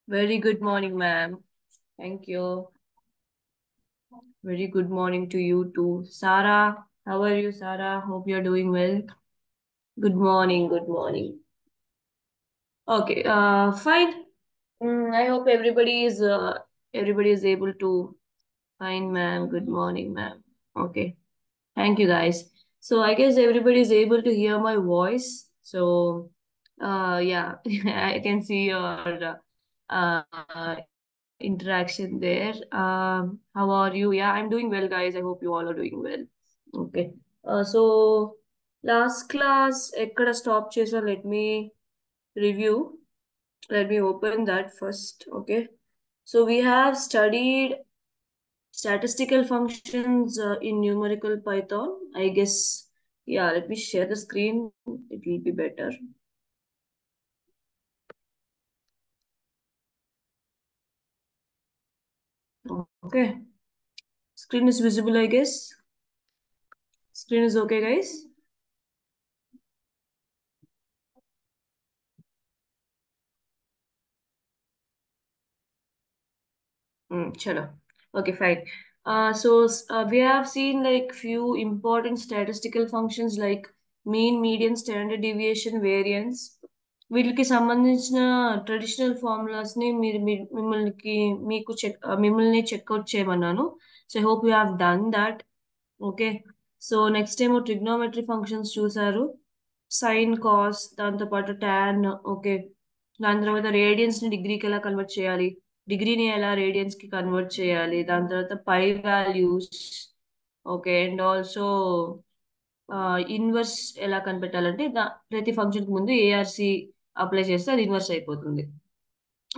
Very good morning, ma'am. Thank you. Very good morning to you too. Sarah, how are you, Sarah? Hope you're doing well. Good morning, good morning. Okay, fine. I hope everybody is able to fine, ma'am. Good morning, ma'am. Okay. Thank you, guys. So I guess everybody is able to hear my voice. So, yeah, I can see your interaction there. How are you? Yeah, I'm doing well, guys. I hope you all are doing well. Okay. So last class ekkada stop chesa, let me review. Let me open that first. Okay. So we have studied statistical functions in numerical Python. I guess, yeah, let me share the screen. It will be better. Okay. Screen is visible, I guess. Screen is okay, guys. Chalo. Okay, fine. We have seen like few important statistical functions like mean, median, standard deviation, variance. వీటికి సంబంధించిన traditional formulas ని మిమ్మల్ని check out చేయమన్నాను. So I hope you have done that. Okay. So next ఏమో trigonometry functions చూసారు. Sine, cos, దాంతో పాటు tan. Okay. దాని తర్వాత రేడియన్స్ ని డిగ్రీకి ఎలా కన్వర్ట్ చేయాలి, డిగ్రీని ఎలా రేడియన్స్ కి కన్వర్ట్ చేయాలి, దాని తర్వాత pi values. Okay. And also inverse ఎలా కనిపెట్టాలంటే ప్రతి ఫంక్షన్ కి ముందు ఏఆర్సి అప్లై చేస్తే అది ఇన్వర్స్ అయిపోతుంది.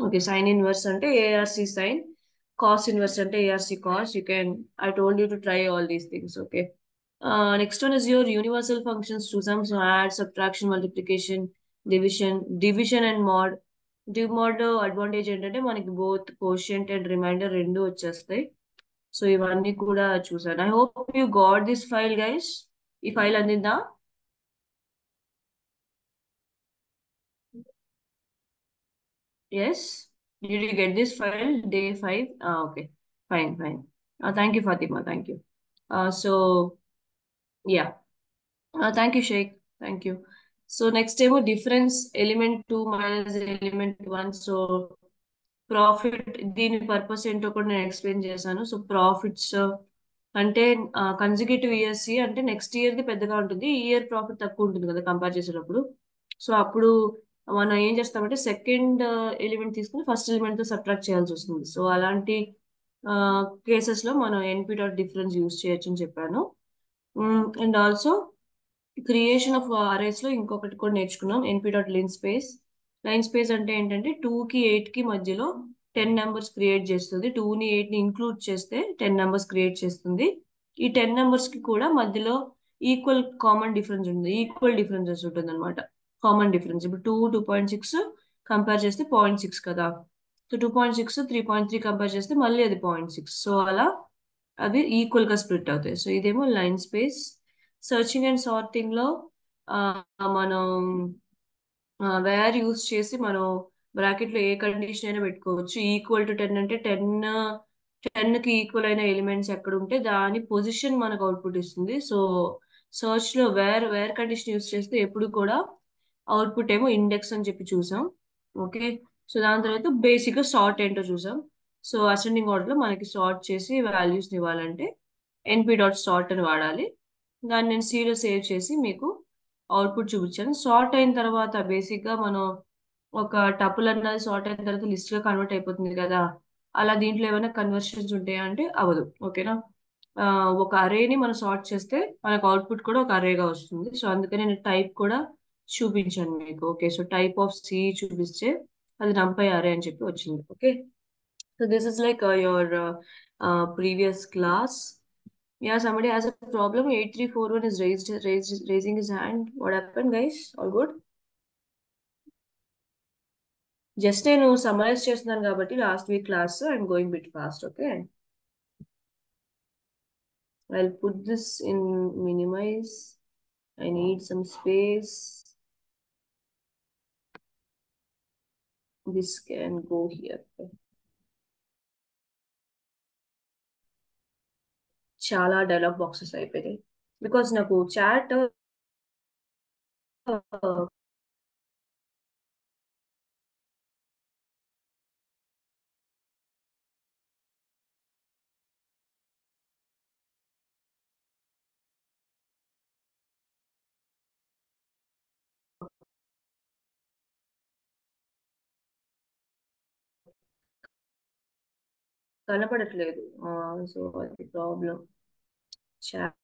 ఓకే. సైన్ ఇన్వర్స్ అంటే ఏఆర్సి సైన్, కాస్ ఇన్వర్స్ అంటే A R C cos. You can I told you to try all these things. Okay. Next one is your universal functions చూసాం. So add, subtraction, multiplication, division and mod. Div mod లో advantage ఏంటంటే మనకి both quotient and remainder రెండు వచ్చేస్తాయి. So ఇవన్నీ కూడా చూసాను. I hope you got this file, guys. ఈ ఫైల్ అందిందా? Yes. Did you get this file? Day 5? Okay. Fine, fine. Thank you, Fatima. Thank you. So, yeah. Thank you, Sheikh. Thank you. So, next table difference element 2 minus element 1. So, profit దీని purpose ఏంటో కూడా నేను explain చేశాను. So profits అంటే consecutive years అంటే next year the పెద్దగా ఉంటుంది, ఈ ఇయర్ ప్రాఫిట్ తక్కువ ఉంటుంది కదా కంపేర్ చేసేటప్పుడు. సో అప్పుడు మనం ఏం చేస్తామంటే సెకండ్ ఎలిమెంట్ తీసుకుని ఫస్ట్ ఎలిమెంట్ తో సబ్ట్రాక్ట్ చేయాల్సి వస్తుంది. సో అలాంటి కేసెస్ లో మనం ఎన్పి డాట్ డిఫరెన్స్ యూస్ చేయొచ్చు అని చెప్పాను. And also creation of arrays లో ఇంకొకటి కూడా నేర్చుకున్నాం, ఎన్పి dot line space. Line space అంటే ఏంటంటే 2 కి 8 కి మధ్యలో 10 నెంబర్స్ క్రియేట్ చేస్తుంది. 2 ని 8 ని ఇంక్లూడ్ చేస్తే 10 నెంబర్స్ క్రియేట్ చేస్తుంది. ఈ 10 నెంబర్స్ కి కూడా మధ్యలో ఈక్వల్ కామన్ డిఫరెన్స్ ఉంటుంది, ఈక్వల్ డిఫరెన్సెస్ ఉంటుంది అనమాట. కామన్ డిఫరెన్స్ ఇప్పుడు 2.6 కంపేర్ చేస్తే 0.6 కదా. సో 2.6 3.3 కంపేర్ చేస్తే మళ్ళీ అది 0.6. సో అలా అవి ఈక్వల్ గా స్ప్లిట్ అవుతాయి. సో ఇదేమో line space. Searching and sorting లో ఆ, మనం వేర్ యూస్ చేసి మనం బ్రాకెట్ లో ఏ కండిషన్ అయినా పెట్టుకోవచ్చు. ఈక్వల్ టు 10 అంటే 10 కి ఈక్వల్ అయిన ఎలిమెంట్స్ ఎక్కడ ఉంటే దాని పొజిషన్ మనకు అవుట్పుట్ ఇస్తుంది. సో సర్చ్ లో వేర్ కండిషన్ యూస్ చేస్తే ఎప్పుడు కూడా అవుట్పుట్ ఏమో ఇండెక్స్ అని చెప్పి చూసాం. ఓకే. సో దాని తర్వాత బేసిక్ గా సార్ట్ ఏంటో చూసాం. సో అసెండింగ్ ఆర్డర్ లో మనకి సార్ట్ చేసి వాల్యూస్ ఇవ్వాలంటే ఎన్పి డాట్ సార్ట్ అని వాడాలి. దాన్ని నేను C లో సేవ్ చేసి మీకు అవుట్పుట్ చూపించాను. సార్ట్ అయిన తర్వాత బేసిక్ గా మనం ఒక టపుల్ అన్నది సార్ట్ అయిన తర్వాత లిస్ట్ గా కన్వర్ట్ అయిపోతుంది కదా. అలా దీంట్లో ఏమైనా కన్వర్షన్స్ ఉంటాయా అంటే అవ్వదు. ఓకేనా. ఆ, ఒక అరేని మనం సార్ట్ చేస్తే మనకు అవుట్పుట్ కూడా ఒక అరేగా వస్తుంది. సో అందుకని నేను టైప్ కూడా చూపించాను మీకు. Okay. So type of C చూపిస్తే అది నంపై అరే అని చెప్పి వచ్చింది. Okay. So this is like your previous class. Yeah, somebody has a problem. 8341 is raising his hand. What happened, guys? All good? Just నేను summarise చేస్తున్నాను కాబట్టి last week class I'm going bit fast. Okay. I'll put this in minimize. I need some space. This can go here. చాలా dialogue boxes అయిపోయాయి because నాకు chat కనపడట్లేదు. So అది problem. Chat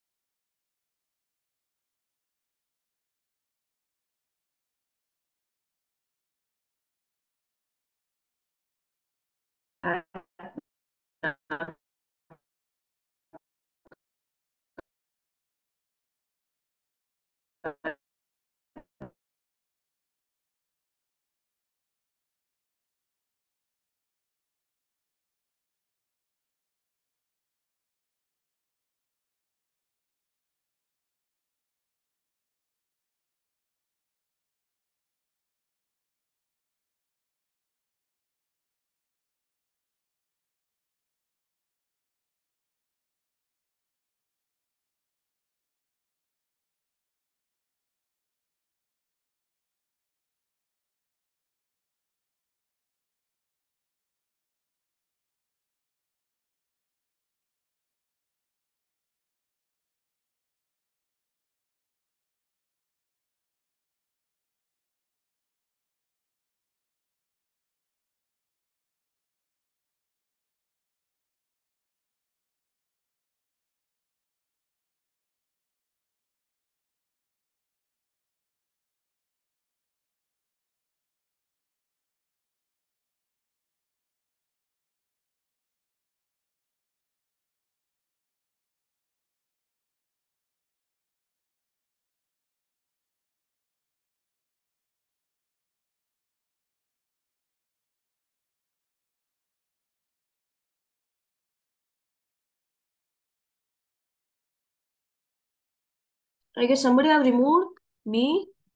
I guess somebody have removed me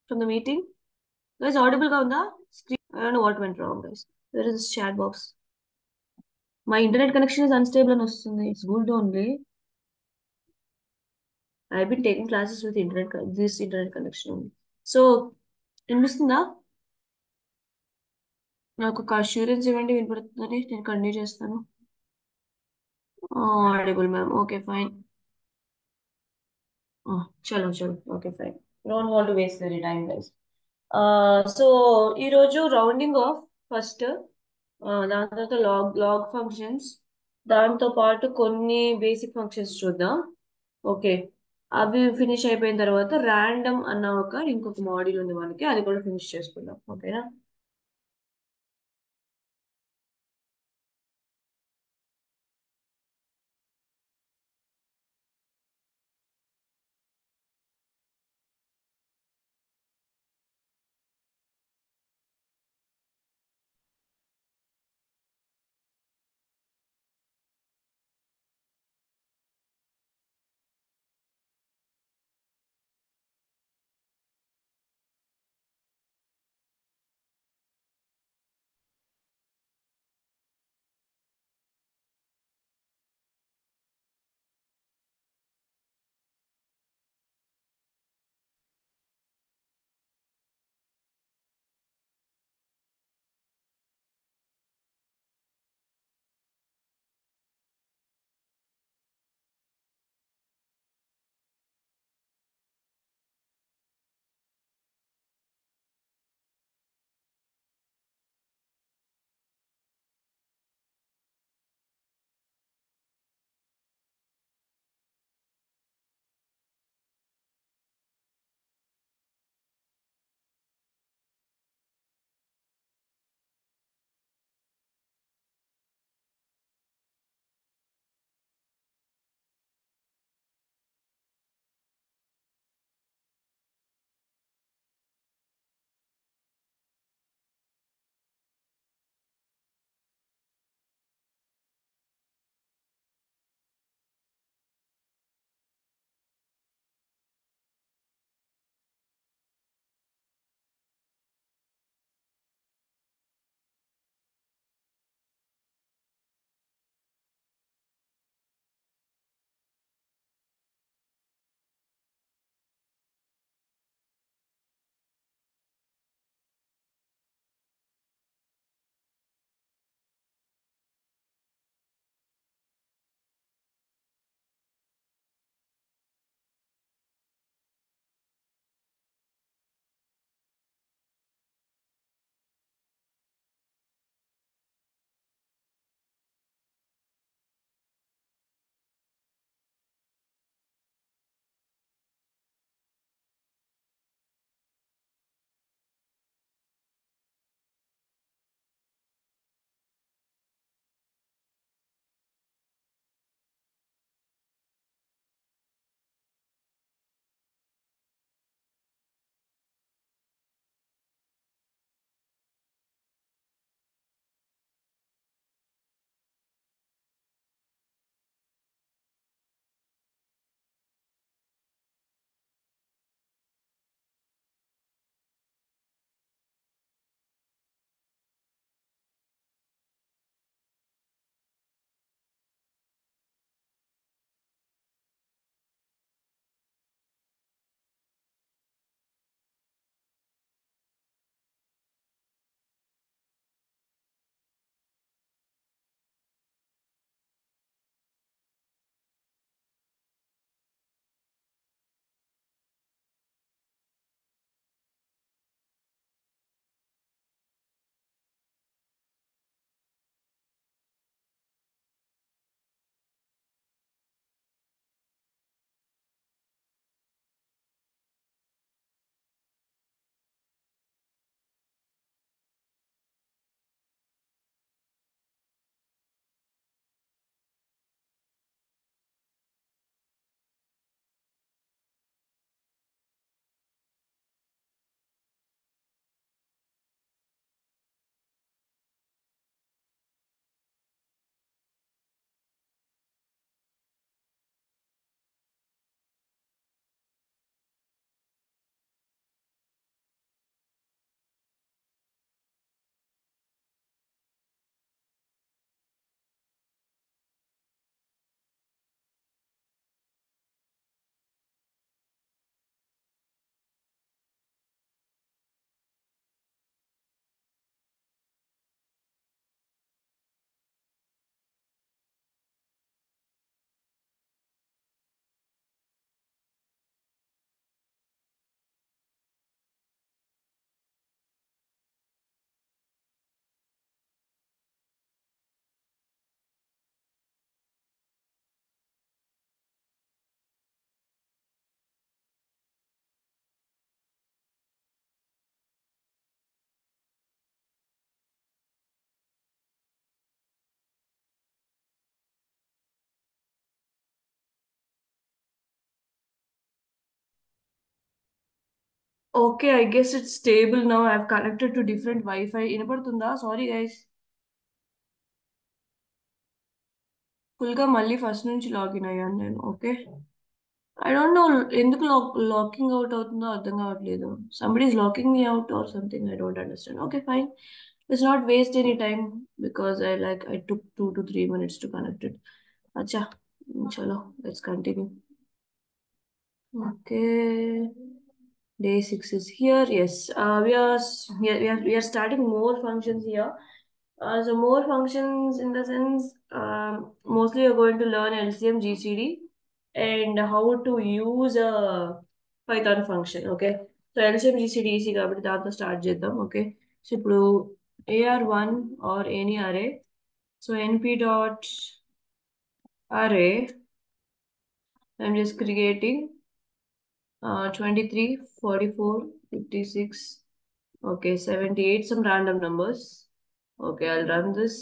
from the meeting. Guys, audible గా ఉందా? I don't know what went wrong, guys. Where is this chat box? My internet connection is unstable అని వస్తుంది. It's good only. I've been taking classes with this internet connection only. So, వినిపిస్తుందా? నాకు ఒక assurance ఇవ్వండి వినపడుతుందని నేను continue చేస్తాను. Audible ma'am. Okay fine. చలో చలో okay fine. Don't want to waste very time guys. So ఈరోజు రౌండింగ్ ఆఫ్ ఫస్ట్, దాని తర్వాత లాగ్ ఫంక్షన్స్, దాంతో పాటు కొన్ని బేసిక్ ఫంక్షన్స్ చూద్దాం. ఓకే, అవి ఫినిష్ అయిపోయిన తర్వాత ర్యాండమ్ అన్న ఇంకొక మాడ్యూల్ ఉంది మనకి, అది కూడా ఫినిష్ చేసుకుందాం. ఓకేనా? Okay, I guess it's stable now. I've connected to different Wi-Fi. వినపడుతుందా? Sorry guys. Full గా మళ్ళీ ఫస్ట్ నుంచి లాగిన్ అయ్యాను నేను. ఓకే. I don't know ఎందుకు లాకింగ్ అవుట్ అవుతుందో అర్థం కావట్లేదు. Somebody is locking me out or something. I don't understand. Okay, fine. Let's not waste any time because I took 2 to 3 minutes to connect it. Acha, chalo, let's continue. Okay. Day 6 is here. Yes. We are starting more functions here. So more functions in the sense, mostly you're going to learn LCM GCD and how to use a Python function. Okay. So LCM GCD easy కాబట్టి దాంతో start చేద్దాం. Okay. So ఇప్పుడు AR1 or any array. So np dot array. I'm just creating 23, 44, 56, okay, 78, some random numbers. Okay, I'll run this.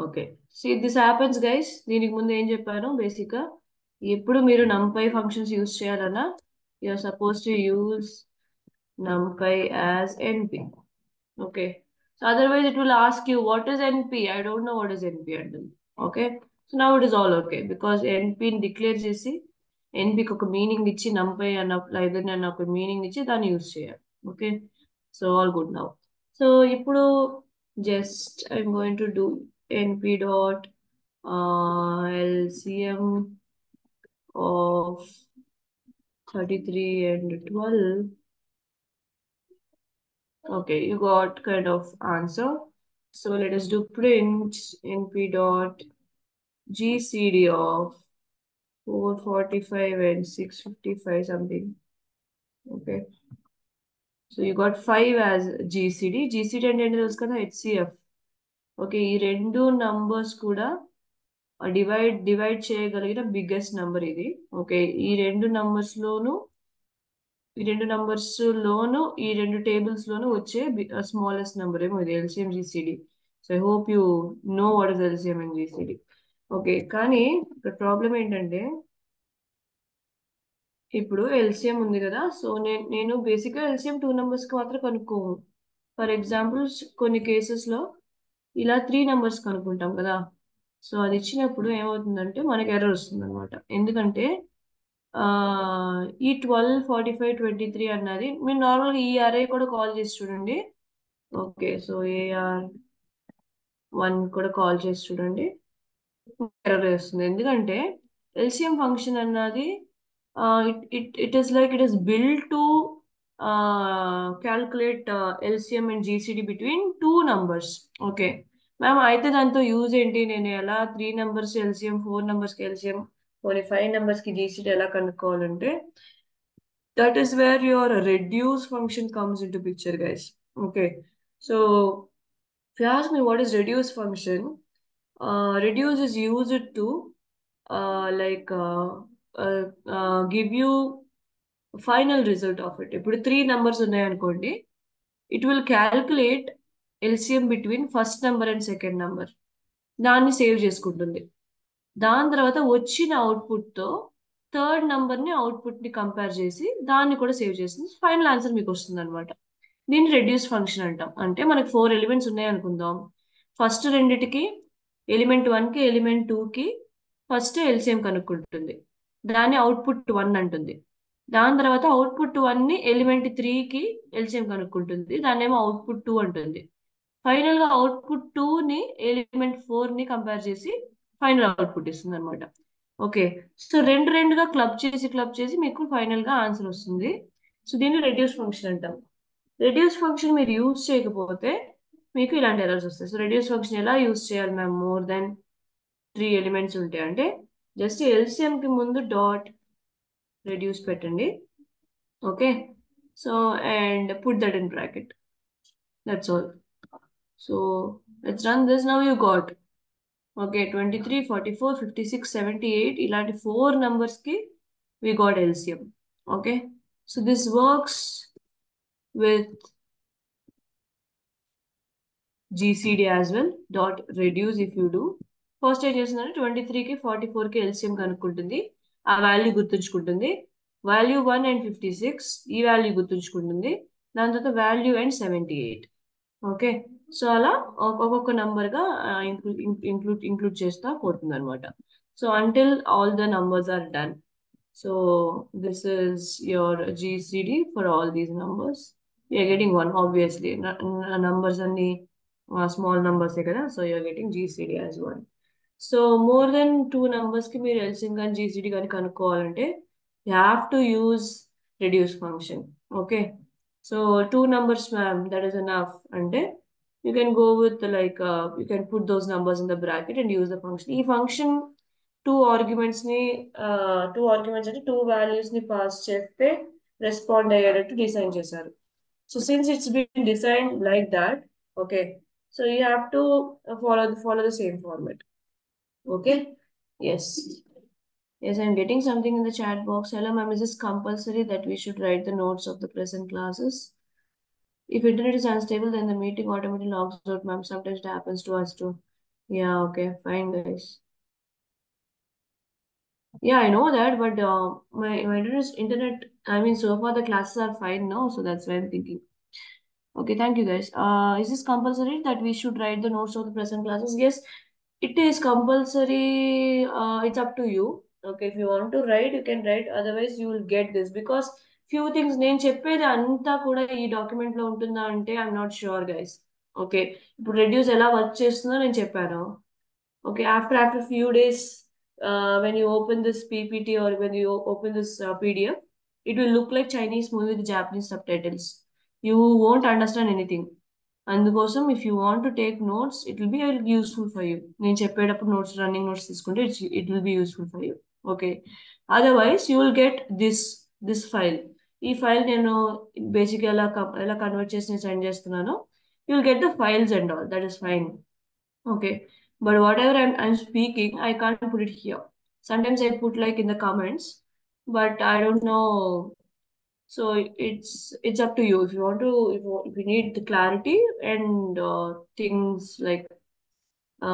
Okay. See, this happens, guys. దీనికి ముందు ఏం చెప్పాను బేసిక్గా ఎప్పుడు మీరు numpy functions యూజ్ చేయాలన్నా you're supposed to use numpy as np. Okay. So otherwise it will ask you what is np. I don't know what is np until. Okay. So now it is all okay because np ని declare చేసి np కి ఒక meaning ఇచ్చి numpy అన్న library అన్న ఒక meaning ఇచ్చి దాన్ని యూజ్ చేయాలి. Okay. So all good now. So ఇప్పుడు just I'm going to do np dot lcm of 33 and 12. Okay, you got kind of answer. So let us do print np dot gcd of 445 and 655 something. Okay. So you got 5 as GCD. GCD అంటే ఏంటో తెలుసు కదా HCF. Okay ఈ రెండు numbers కూడా divide చేయగలిగిన biggest number ఇది. Okay ఈ రెండు టేబుల్స్ లోను వచ్చే స్మాలెస్ట్ నంబర్ ఏమో ఇది LCM GCD. So I hope you know what is LCM and GCD. Okay కానీ ఇక్కడ ప్రాబ్లం ఏంటంటే ఇప్పుడు ఎల్సిఎం ఉంది కదా. సో నేను బేసిక్గా ఎల్సిఎం 2 నెంబర్స్కి మాత్రం కనుక్కోము. ఫర్ ఎగ్జాంపుల్ కొన్ని కేసెస్లో ఇలా 3 నెంబర్స్ కనుక్కుంటాం కదా. సో అది ఇచ్చినప్పుడు ఏమవుతుందంటే మనకి ఎర్రర్ వస్తుంది అనమాట. ఎందుకంటే ఆ, ఈ 12, 45, 23 అన్నది మీరు నార్మల్గా ఈ అరే కూడా కాల్ చేసి చూడండి. ఓకే సో AR1 కూడా కాల్ చేసి చూడండి, ఎర్రర్ వస్తుంది. ఎందుకంటే ఎల్సిఎం ఫంక్షన్ అన్నది it is like it is build to calculate LCM and GCD between 2 numbers. Okay ma'am అయితే దాంతో యూజ్ ఏంటి, నేను ఎలా 3 నెంబర్స్ ఎల్సిఎం 4 నెంబర్స్కి ఎల్సిఎం 5 నెంబర్స్కి జీసీడీ ఎలా కనుక్కోవాలంటే that is where your reduce function comes into picture, guys. Okay, so if you ask me what is reduce function, reduce is used to like give you final result of it. ఇప్పుడు 3 numbers ఉన్నాయనుకోండి, it will calculate LCM between first number and second number. దాన్ని save చేసుకుంటుంది. దాని తర్వాత వచ్చిన అవుట్పుట్తో third నంబర్ని అవుట్పుట్ని compare చేసి దాన్ని కూడా సేవ్ చేస్తుంది. ఫైనల్ ఆన్సర్ మీకు వస్తుంది అనమాట. దీన్ని రెడ్యూస్ ఫంక్షన్ అంటాం. అంటే మనకి 4 ఎలిమెంట్స్ ఉన్నాయి అనుకుందాం. ఫస్ట్ రెండిటికి ఎలిమెంట్ 1కి ఎలిమెంట్ 2కి ఫస్ట్ ఎల్సిఎం కనుక్కుంటుంది, దాన్ని అవుట్పుట్ 1 అంటుంది. దాని తర్వాత అవుట్పుట్ 1ని ఎలిమెంట్ 3కి ఎల్సిఎం కనుక్కుంటుంది, దాన్ని ఏమో అవుట్పుట్ 2 అంటుంది. ఫైనల్ గా అవుట్పుట్ 2ని ఎలిమెంట్ 4ని కంపేర్ చేసి ఫైనల్ అవుట్పుట్ ఇస్తుంది అనమాట. ఓకే సో రెండుగా క్లబ్ చేసి మీకు ఫైనల్ గా ఆన్సర్ వస్తుంది. సో దీన్ని రెడ్యూస్ ఫంక్షన్ అంటాం. రెడ్యూస్ ఫంక్షన్ మీరు యూజ్ చేయకపోతే మీకు ఇలాంటి ఎర్రర్స్ వస్తాయి. సో రెడ్యూస్ ఫంక్షన్ ఎలా యూజ్ చేయాలి మ్యామ్, మోర్ దెన్ 3 ఎలిమెంట్స్ ఉంటాయి అంటే జస్ట్ ఎల్సిఎం కి ముందు డాట్ రెడ్యూస్ పెట్టండి. Okay so and put that in bracket, that's all. So let's run this. Now you got okay 23, 44, 56, 78 ఇలాంటి 4 numbers కి we got LCM. Okay so this works with GCD as well. Dot reduce if you do first ఏం చేస్తుందంటే 23కి 44కి LCM కనుక్కుంటుంది, ఆ value గుర్తుంచుకుంటుంది. Value 1 and 56 ఈ value గుర్తుంచుకుంటుంది. దాని తర్వాత value and 78. Okay, so అలా ఒక్కొక్క నంబర్ గా ఇంక్లూడ్ చేస్తా పోతుంది అనమాట. So until all the numbers are done. So this is your GCD for all these numbers. You're getting one, obviously. Numbers అన్ని small numbers కదా, so you're getting GCD as one. So more than two numbers కి మీరు LCM కానీ GCD కానీ కనుక్కోవాలంటే you have to use reduce function. Okay, so two numbers ma'am, that is enough అంటే you can go with like you can put those numbers in the bracket and use the function. ఈ function two arguments అంటే two values ని pass చేస్తే respond అయ్యేటట్టు design చేశారు. So since it's been design like that, okay, so you have to follow the same format. Okay, yes. Yes, I'm getting something in the chat box. Hello ma'am, is this compulsory that we should write the notes of the present classes? If internet is unstable, then the meeting automatically logs out, ma'am. Sometimes it happens to us too. Yeah, okay, fine guys. Yeah, I know that, but my internet, I mean, so far the classes are fine now, so that's why I'm thinking. Okay, thank you guys. Is this compulsory that we should write the notes of the present classes? Yes, it is compulsory. It's up to you. Okay, if you want to write, you can write. Otherwise, you will get this because few things నేను చెప్పేది అంతా కూడా ఈ document లో ఉంటుందా అంటే I'm not sure guys. Okay, ఇప్పుడు reduce ఎలా వర్క్ చేస్తుందో నేను చెప్పాను. Okay, after few days, when you open this PPT or when you open this PDF, it will look like Chinese movie with Japanese subtitles. You won't understand anything. అందుకోసం if you want to take notes, it will be very useful for you. నేను చెప్పేటప్పుడు notes, running notes తీసుకుంటే it will be useful for you. Okay. Otherwise, you will get this file. ఈ file నేను basic ఎలా convert చేసి నేను send చేస్తున్నానో you will get the files and all. That is fine. Okay. But whatever I'm speaking, I can't put it here. Sometimes I put like in the comments, but I don't know. So it's up to you if you want to, if you need the clarity and things like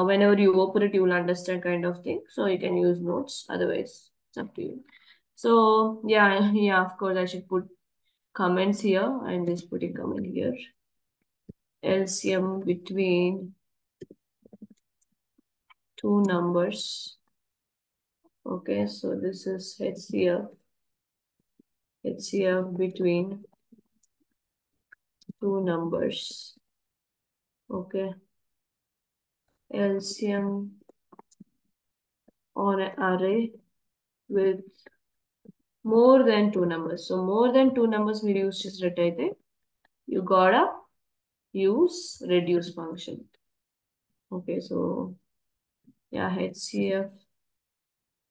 whenever you open it, you will understand kind of thing. So you can use notes. Otherwise, it's up to you. So yeah, yeah, of course I should put comments here. I'm just putting comment here. LCM between two numbers. Okay, so this is HCF between two numbers. Okay, LCM on an array with more than two numbers. So more than two numbers we use just right. You gotta use reduce function. Okay, so yeah, HCF,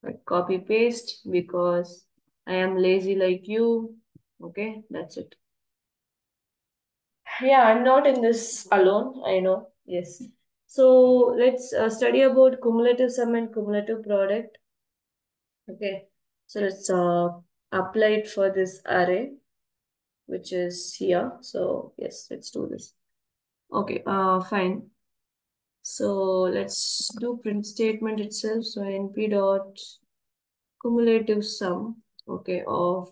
but copy paste because I am lazy like you. Okay, that's it. Yeah, I'm not in this alone. I know. Yes. So let's study about cumulative sum and cumulative product. Okay. So let's apply it for this array, which is here. So yes, let's do this. Okay. Fine. So let's do print statement itself. So np dot cumulative sum. Okay, of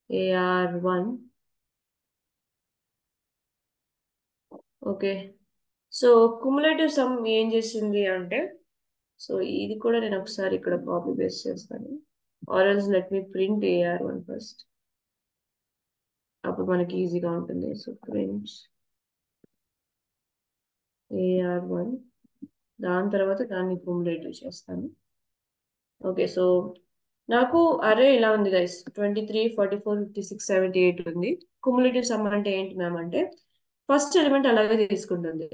AR1. Okay. So cumulative some ఏం చేసింది అంటే, so ఇది కూడా నేను ఒకసారి ఇక్కడ copy paste చేస్తాను. Or else let me print AR1 first, అప్పుడు మనకి ఈజీగా ఉంటుంది. సో ప్రింట్ AR1, దాని తర్వాత దాన్ని కుములేటివ్ చేస్తాను. ఓకే, సో నాకు అరే ఇలా ఉంది గైస్, 23, 44, 56, 78 ఉంది. కుములేటివ్ సమ్ అంటే ఏంటి మ్యామ్ అంటే, ఫస్ట్ ఎలిమెంట్ అలాగే తీసుకుంటుంది.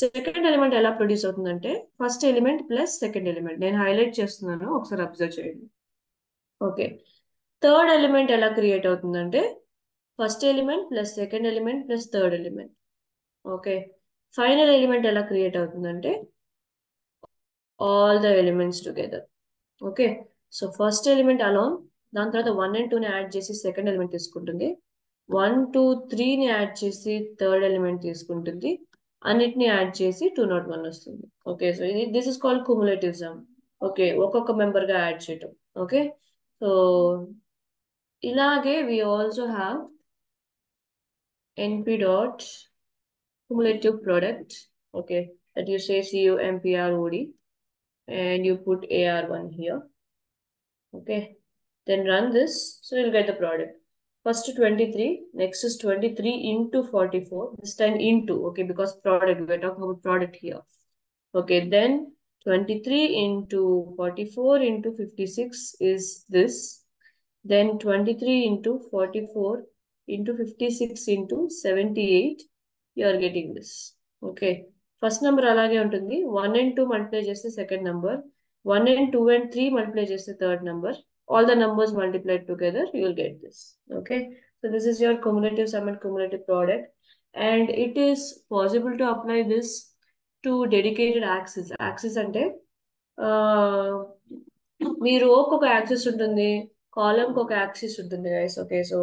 సెకండ్ ఎలిమెంట్ ఎలా ప్రొడ్యూస్ అవుతుందంటే, first element plus second element. నేను హైలైట్ చేస్తున్నాను, ఒకసారి అబ్జర్వ్ చేయండి. ఓకే, థర్డ్ ఎలిమెంట్ ఎలా క్రియేట్ అవుతుందంటే, first element plus second element plus third element. Okay, final element ఎలా క్రియేట్ అవుతుందంటే, all the elements together. Okay, so first element alone, దాని తర్వాత 1 and 2ని యాడ్ చేసి సెకండ్ ఎలిమెంట్ తీసుకుంటుంది. 1, 2, 3ని యాడ్ చేసి థర్డ్ ఎలిమెంట్ తీసుకుంటుంది. అన్నిటిని యాడ్ చేసి 201 వస్తుంది. Okay, so this is called cumulative some. Okay, ఒక్కొక్క మెంబర్ గా యాడ్ చేయటం. ఓకే, సో ఇలాగే we also have np dot cumulative product. Okay, that you say CUMPROD and you put AR1 here. Okay, then run this, so you'll get the product. First 23, next is 23 into 44, this time into, okay, because product, we're talking about product here. Okay, then 23 into 44 into 56 is this. Then 23 into 44 into 56 into 78, you are getting this. Okay. First number అలాగే ఉంటుంది. 1 and 2 multiply చేస్తే second number. 1 and 2 and 3 multiply చేస్తే third number. All the numbers multiplied together, you will get this. Okay. So this is your cumulative sum and cumulative product. And it is possible to apply this to dedicated axis. Axis అంటే మీ రోకి ఒక axis ఉంటుంది, కాలంకి ఒక axis ఉంటుంది guys. Okay, so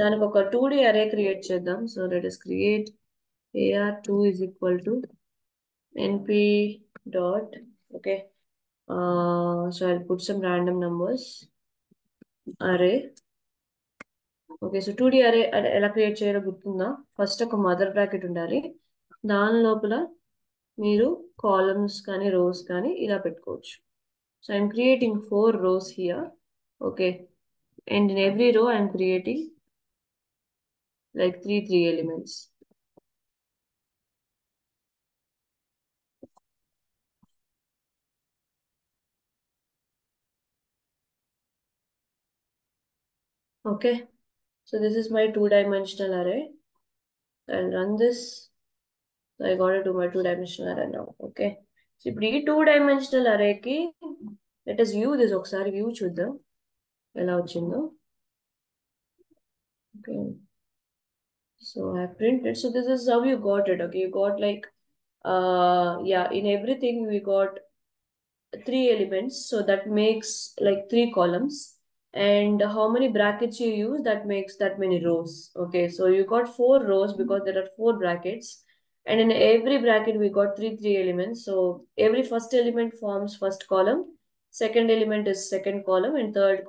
దానికి ఒక 2D అరే create చేద్దాం. So let us create AR2 is equal to np dot, okay, so I'll put some random numbers array. Okay, so 2D అరే ఎలా క్రియేట్ చేయాలో గుర్తుందా? ఫస్ట్ ఒక మదర్ బ్రాకెట్ ఉండాలి, దాని లోపల మీరు కాలమ్స్ కానీ రోస్ కానీ ఇలా పెట్టుకోవచ్చు. So I'm creating 4 rows here. Okay. And in every row I'm creating like three elements. Okay. So this is my two-dimensional array. I'll run this. So I got it to my two-dimensional array now. Okay. So ఇప్పుడు ఈ two-dimensional array కి let us view this ఒకసారి view చూద్దాం ఎలా వచ్చిందో. Okay. So I printed. So this is how you got it. Okay. You got like yeah, in everything we got 3 elements, so that makes like 3 columns. And how many brackets you use, that makes that many rows. Okay, so you got 4 rows because there are 4 brackets, and in every bracket we got three elements. So every first element forms first column, second element is second column, and third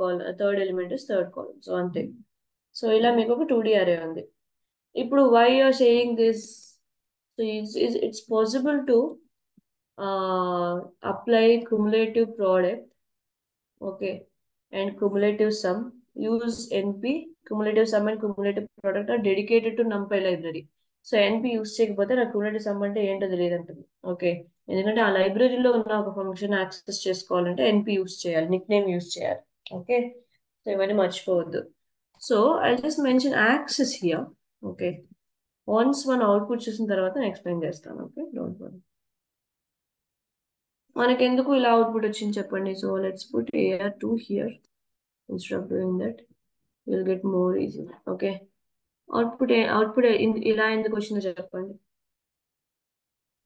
element is third column, so ante. So ila meeku oka 2D array undi. Ippudu why you are saying this? So it's possible to apply cumulative product, okay, and cumulative sum. Use NP, cumulative sum and cumulative product are dedicated to NumPy library. So ఎన్పి use చేయకపోతే నాకు cumulative sum అంటే ఏంటో తెలియదంటుంది. Okay, ఎందుకంటే ఆ లైబ్రరీలో ఉన్న ఒక function access చేసుకోవాలంటే ఎన్పి యూస్ చేయాలి, నిక్ నేమ్ యూస్ చేయాలి. ఓకే, సో ఇవన్నీ మర్చిపోవద్దు. So I just mention access here. Okay, once మన అవుట్పుట్ చూసిన తర్వాత నేను ఎక్స్ప్లెయిన్ చేస్తాను. Okay, don't worry. మనకెందుకు ఇలా అవుట్పుట్ వచ్చింది చెప్పండి. So let's put AR2 here instead of doing that, will get more easy. Okay, output ఇలా ఎందుకు వచ్చిందో చెప్పండి.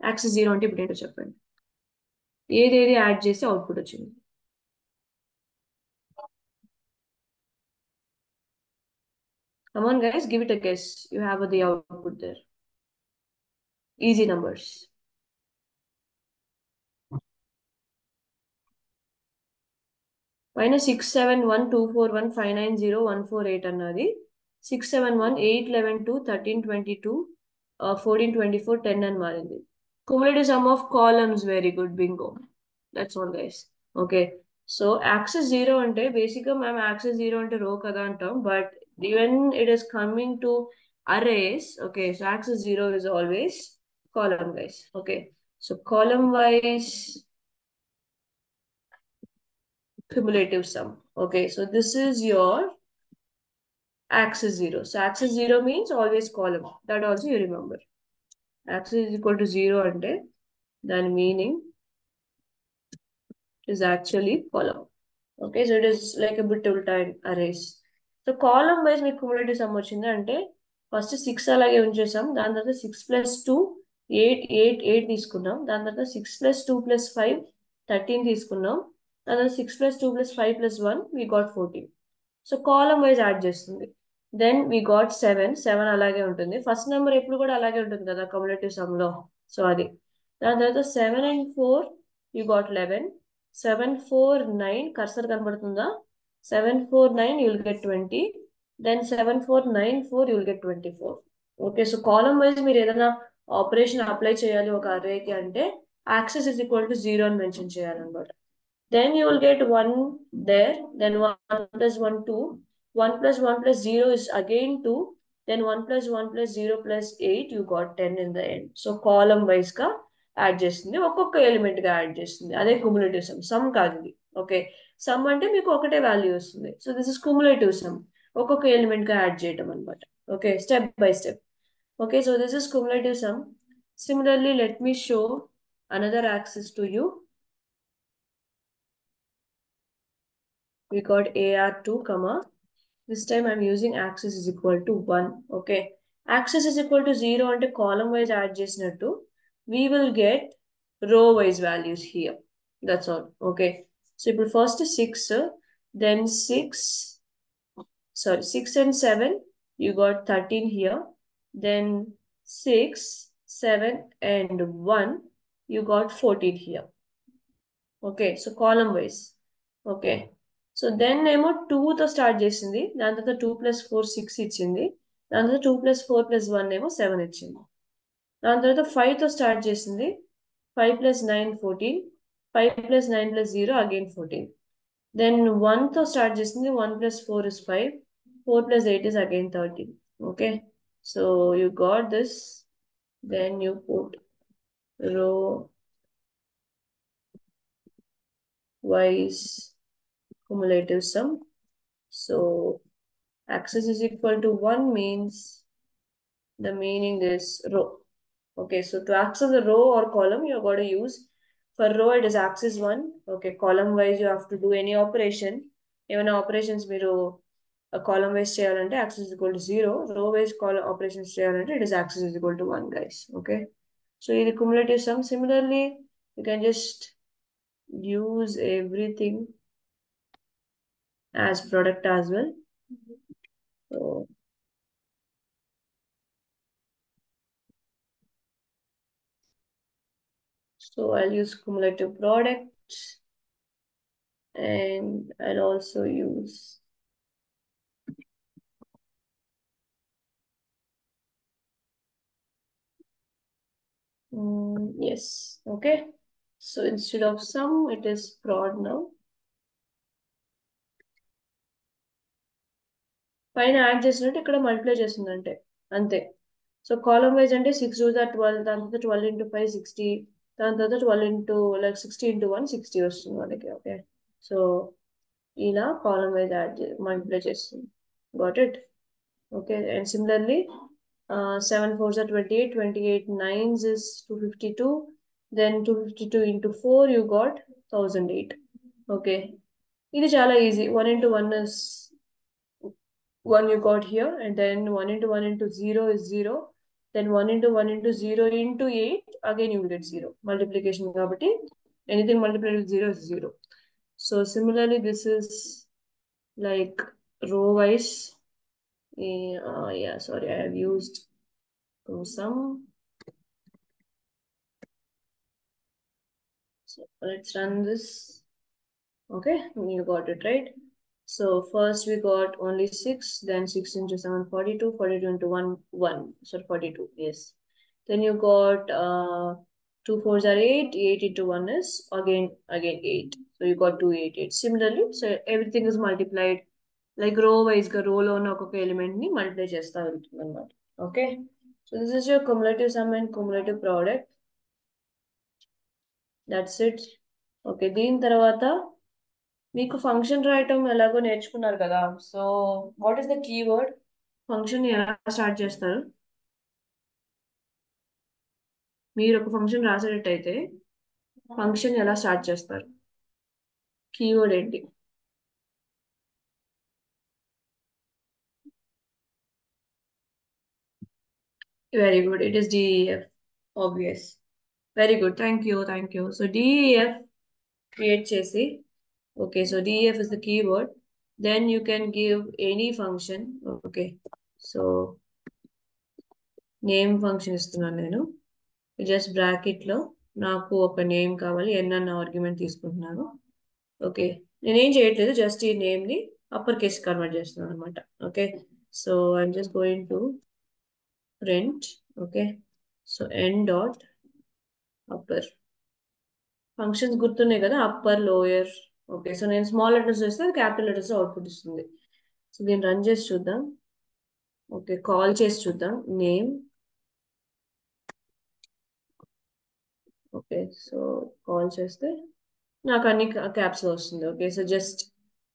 యాక్సెస్ 0 అంటే ఇప్పుడు ఏంటో చెప్పండి. ఏదేది యాడ్ చేసి అవుట్పుట్ వచ్చింది. Come on guys, give it a guess. You have the output there. Easy numbers. పైన 67124159014 అన్నది 67181121322 142410 అని మారింది. Cumulative sum of columns, very good, bingo. That's all guys. Okay, so axis 0 అంటే బేసిక్ గా మేము axis 0 అంటే రో కదా అంటాం, but when it is coming to arrays, okay, so axis 0 is always column guys. Okay, so column wise cumulative sum. Okay, so this is your axis 0. So axis 0 means always column. That also you remember. Axis is equal to 0 అంటే దాని meaning is actually column. Okay, so it is like a bit ulta arrays. So column wise మీకు cumulative sum వచ్చింది అంటే first 6 అలాగే ఉంచేసాం, దాని తర్వాత 6 plus 2 8 తీసుకున్నాం, దాని తర్వాత 6 ప్లస్ 2 ప్లస్ 5 13 తీసుకున్నాం, దాని తర్వాత 6 plus 2 plus 5 plus 1 we got 14. So column wise add చేస్తుంది. దెన్ వీ గాట్ 7 అలాగే ఉంటుంది. ఫస్ట్ నెంబర్ ఎప్పుడు కూడా అలాగే ఉంటుంది కదా కమ్యూలేటివ్ సమ్ లో. సో అది దాని తర్వాత 7 and 4 యూ గాట్ 11, 7 4 9 కర్సర్ కనబడుతుందా? 749, you'll get 20. Then 7494, you'll get 24. Okay, so column wise మీరు ఏదైనా ఆపరేషన్ అప్లై చేయాలి ఒక అర్రేకి అంటే యాక్సెస్ ఇస్ ఈక్వల్ టు 0 అని మెన్షన్ చేయాలన్నమాట. Then you will get 1 there, then 1 plus 1, 2. 1 plus 1 plus 0 is again 2. Then 1 plus 1 plus 0 plus 8, you got 10 in the end. So column wise గా add చేస్తుంది, ఒక్కొక్క element గా add చేస్తుంది. అదే cumulative some కాదు ఇది. ఓకే, సమ్ అంటే మీకు ఒకటే వాల్యూ వస్తుంది. So this is cumulative some, ఒక్కొక్క ఎలిమెంట్ గా యాడ్ చేయటం అనమాట. Okay, step by step. Okay, so this is cumulative some. Similarly, let me show another axis to you. We got AR2, comma. This time I'm using axis is equal to 1. Okay. Axis is equal to 0 అంటే column wise add చేసినట్టు. We will get row wise values here. That's all. Okay. So ఇప్పుడు first 6, then 6 and 7, you got 13 here. Then 6, 7 and 1, you got 14 here. Okay, so column wise. Okay. So then ఏమో 2తో start చేసింది, దాని తర్వాత 2 + 4 6 ఇచ్చింది, దాని తర్వాత 2 + 4 + 1 ఏమో 7 ఇచ్చింది. దాని తర్వాత 5తో స్టార్ట్ చేసింది, 5 + 9 14, 5 + 9 + 0 అగైన్ 14. దెన్ 1తో స్టార్ట్ చేసింది, 1 + 4 is 5, 4 + 8 is again 13. Okay, so you got this. Then you put row wise cumulative sum. So axis is equal to 1 means the meaning is row. Okay, so to access the row or column, you're going to use, for row it is axis 1. Okay, column wise you have to do any operation. Even operations మీరు column wise చేయాలంటే axis is equal to 0. Row wise column operations చేయాలంటే it is axis is equal to 1, guys. Okay, so ఇది cumulative sum. Similarly, you can just use everything as product as well. So I'll use cumulative products, and I'll also use yes. Okay, so instead of sum it is prod now. పైన add చేసినట్టు ఇక్కడ multiply చేస్తుందంటే అంతే. So column wise అంటే 6 2 12, దాని తర్వాత 12 into 5 60, దాని తర్వాత 12 into 60 into 1 60 వస్తుంది మనకి. ఓకే, సో ఇలా కాలమ్ వైజ్ మల్టిప్లై చేస్తుంది. Got it. Okay, and similarly 7 4s are 28, 28 9s is 252, then 252 into 4 you got 1008. Okay, ఇది చాలా easy. 1 into 1 is 1 you got here, and then 1 into 1 into 0 is 0, then 1 into 1 into 0 into 8, again you will get 0. Multiplication కాబట్టి anything multiplied with 0 is 0. So similarly this is like row wise. Yeah, sorry, I have used some. So let's run this. Okay, you got it right. So first we got only 6, then 6 into 7 42, 42 into 1 1, so 42. Yes, then you got 2 4s are 8, 8 into 1 is again 8, so you got 288. Similarly, so everything is multiplied like row wise ga row lo ఉన్న ఒక్కొక్క element ని multiply చేస్తా వెళ్తుంది అన్నమాట. Okay, so this is your cumulative sum and cumulative product. That's it. Okay, దీని తర్వాత మీకు function రాయటం ఎలాగో నేర్చుకున్నారు కదా. So what is the keyword? Function ఎలా స్టార్ట్ చేస్తారు? మీరు ఒక ఫంక్షన్ రాసేటట్టయితే ఫంక్షన్ ఎలా స్టార్ట్ చేస్తారు? కీవర్డ్ ఏంటి? Very good, it is D E F. Obvious. Very good, thank you. So D E F create చేసి, okay, so D E F is the keyword. Then you can give any function. Okay, so name function ఇస్తున్నాను నేను. Just bracket లో నాకు ఒక name కావాలి, ఎన్ అన్న argument తీసుకుంటున్నాను. Okay, నేనేం చేయట్లేదు, జస్ట్ ఈ నేమ్ ని అప్పర్ కేస్ కన్వర్ట్ చేస్తున్నాను అనమాట. Okay, so I'm just going to print. Okay, so n dot upper functions గుర్తున్నాయి కదా, అప్పర్ లోయర్. ఓకే, సో నేను స్మాల్ లెటర్స్ చేస్తే అది క్యాపిటల్ లెటర్స్ అవుట్పుట్ ఇస్తుంది. సో దీన్ని రన్ చేసి చూద్దాం. ఓకే, కాల్ చేసి చూద్దాం నేమ్. ఓకే, సో కాల్ చేస్తే నాకు అన్ని క్యాప్స్ లో వస్తుంది. ఓకే, సో జస్ట్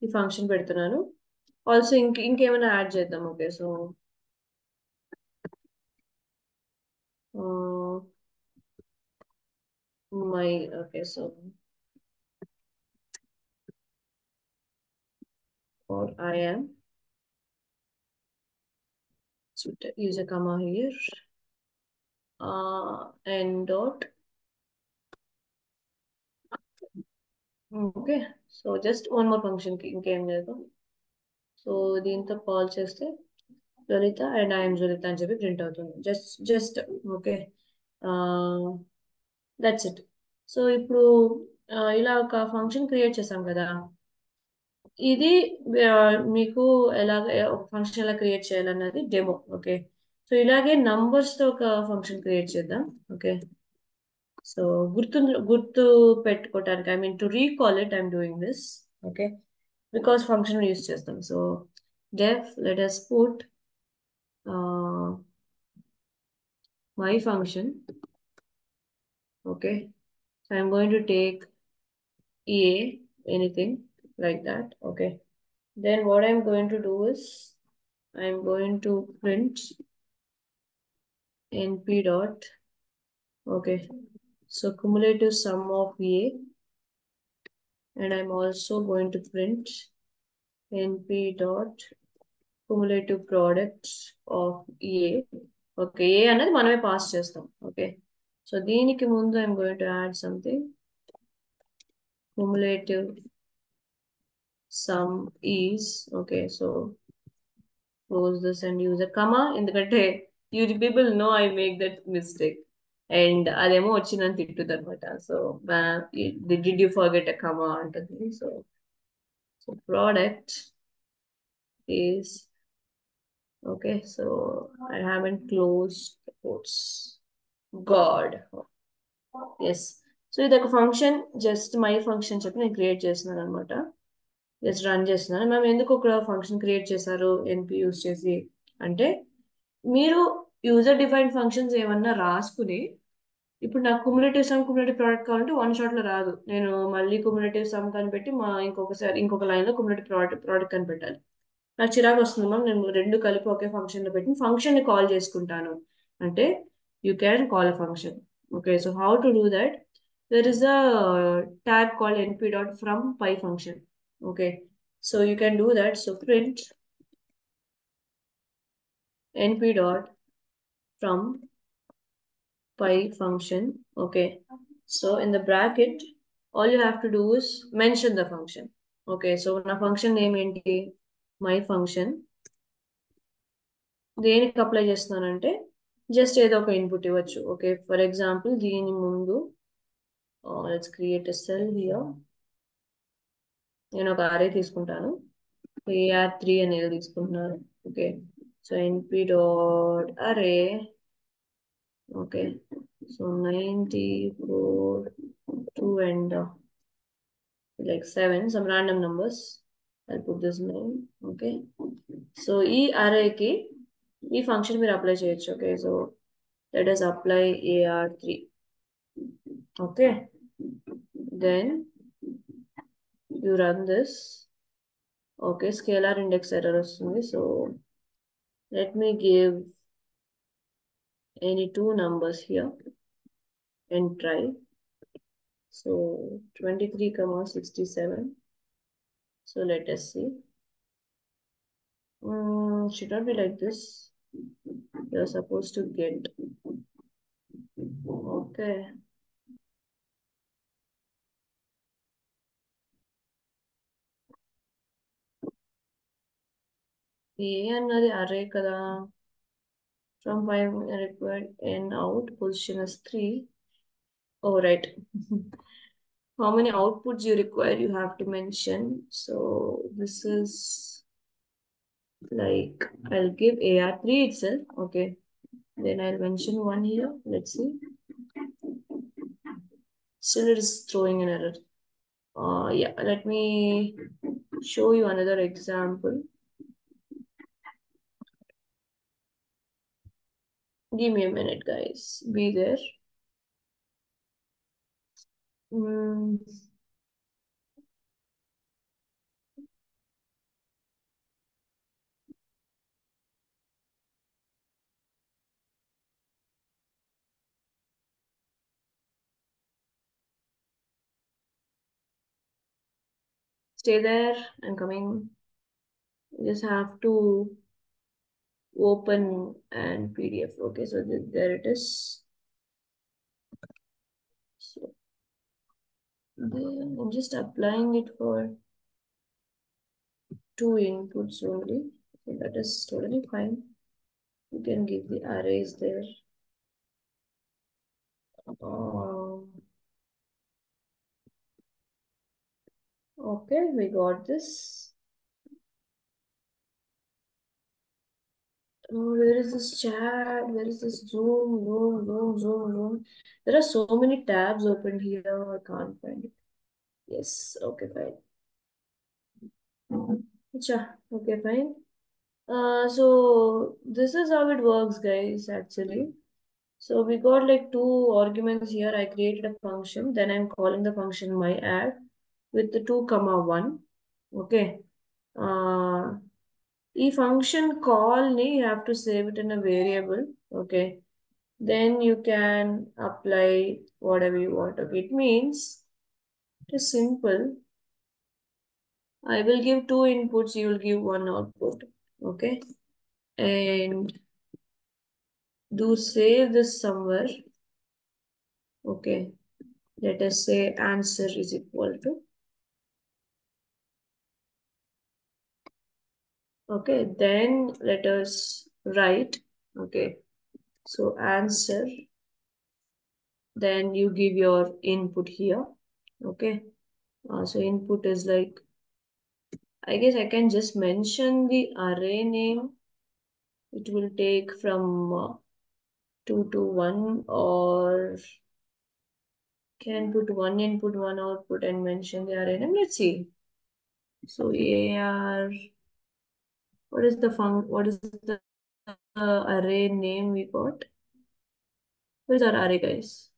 ఈ ఫంక్షన్ పెడుతున్నాను. ఆల్సో ఇంకేమైనా యాడ్ చేద్దాం. Okay, so my, okay, so or I am, so use a comma here, n dot. Okay, so just one more function కి ఇంకేం లేదు. సో దీంతో కాల్ చేస్తే లలిత అండ్ ఐఎమ్ జలిత అని చెప్పి ప్రింట్ అవుతుంది. Just okay, that's it. So ఇప్పుడు ఇలా ఒక ఫంక్షన్ క్రియేట్ చేసాం కదా. ఇది ఆ, మీకు ఎలాగ ఒక ఫంక్షన్ ఎలా క్రియేట్ చేయాలన్నది డెమో. ఓకే, సో ఇలాగే నంబర్స్ తో ఒక ఫంక్షన్ క్రియేట్ చేద్దాం. ఓకే, సో గుర్తు పెట్టుకోవటానికి, I mean to recall it, I'm doing this. Okay, because function use చేస్తాం. So def let us put my function. Okay, so I'm going to take a anything like that. Okay, then what I'm going to do is I'm going to print np dot. Okay, so cumulative sum of a, and I'm also going to print np dot cumulative products of a. Okay, a అనేది మనమే pass చేస్తాం. Okay, so దీనికి ముందు I'm going to add something. cumulative sum is, okay, so close this and use a comma, ఎందుకంటే you people know I make that mistake and అదేమో వచ్చి నన్ను తిట్టుది అనమాట. So did you forget a comma అంటుంది. So product is, okay, so I haven't closed the quotes. God, yes. So ఇది ఒక function, just my function చెప్పి నేను create చేస్తున్నాను అనమాట. జస్ట్ రన్ చేస్తున్నాను. మేము ఎందుకు ఒక ఫంక్షన్ క్రియేట్ చేశారు ఎన్పి యూస్ చేసి అంటే, మీరు యూజర్ డిఫైన్డ్ ఫంక్షన్స్ ఏమన్నా రాసుకుని, ఇప్పుడు నాకు కుములేటివ్ సమ్ కుములేటివ్ ప్రోడక్ట్ కావాలంటే వన్ షాట్ లో రాదు. నేను మళ్ళీ కుములేటివ్ సమ్ కనిపెట్టి ఇంకొక లైన్ లో కుములేటివ్ ప్రోడక్ట్ కనిపెట్టాలి. నాకు చిరాకు వస్తుంది మ్యామ్, నేను రెండు కలిపి ఒకే ఫంక్షన్ లో పెట్టి ఫంక్షన్ ని కాల్ చేసుకుంటాను అంటే, you can call a function. Okay, so how to do that? There is a tag called np dot from py function. Okay, so you can do that. So print np dot from py function. Okay, so in the bracket all you have to do is mention the function. Okay, so నా function name ఏంటి? My function. దేనికి apply చేస్తున్నానంటే just ఏదో ఒక input ఇవ్వచ్చు. Okay, for example దీని ముందు let's create a cell here. నేను ఒక అరే తీసుకుంటాను, AR3 అనేది తీసుకుంటున్నాను. ఓకే, సో ఎన్పి డాట్ అరే. Okay, so 94 2 and like 7 some random numbers. I'll put this name. Okay, so ఈ అరేకి ఈ ఫంక్షన్ మీరు అప్లై చేయొచ్చు. Okay, so let us apply AR3. Okay, then you run this. Okay, scalar index error వస్తుంది. So let me give any two numbers here and try. So 23 comma 67. So let us see. Should not be like this. You're supposed to get. Okay, ఏ అన్నది అరే కదా. From 5 required n out, position is 3. Oh, right. how many outputs you require, you have to mention. So this is like, I'll give AR3 itself. Okay. Then I'll mention one here. Let's see. Still it is throwing an error. Yeah, let me show you another example. Give me a minute, guys. Be there. Mm, stay there. I'm coming. You just have to open and PDF. Okay, so there it is. So then I'm just applying it for two inputs only. So that is totally fine. You can give the arrays there. Um, okay, we got this. Oh, where is this chat? Where is this Zoom? Zoom, Zoom, Zoom, Zoom. There are so many tabs opened here. I can't find it. Yes, okay, fine. Acha, okay, fine. So this is how it works, guys, actually. So we got like two arguments here. I created a function, then I'm calling the function myAdd with the 2 comma 1. Okay. Uh, the function call you have to save it in a variable. Okay. Then you can apply whatever you want. Okay. It means it is simple. I will give two inputs, you will give one output. Okay. And do save this somewhere. Okay. Let us say answer is equal to. Okay. Then let us write. Okay. So answer. Then you give your input here. Okay. So input is like, I guess I can just mention the array name. It will take from 2 to 1, or can put one input, one output and mention the array name. Let's see. So AR, what is the array name we got? Where's our array, guys?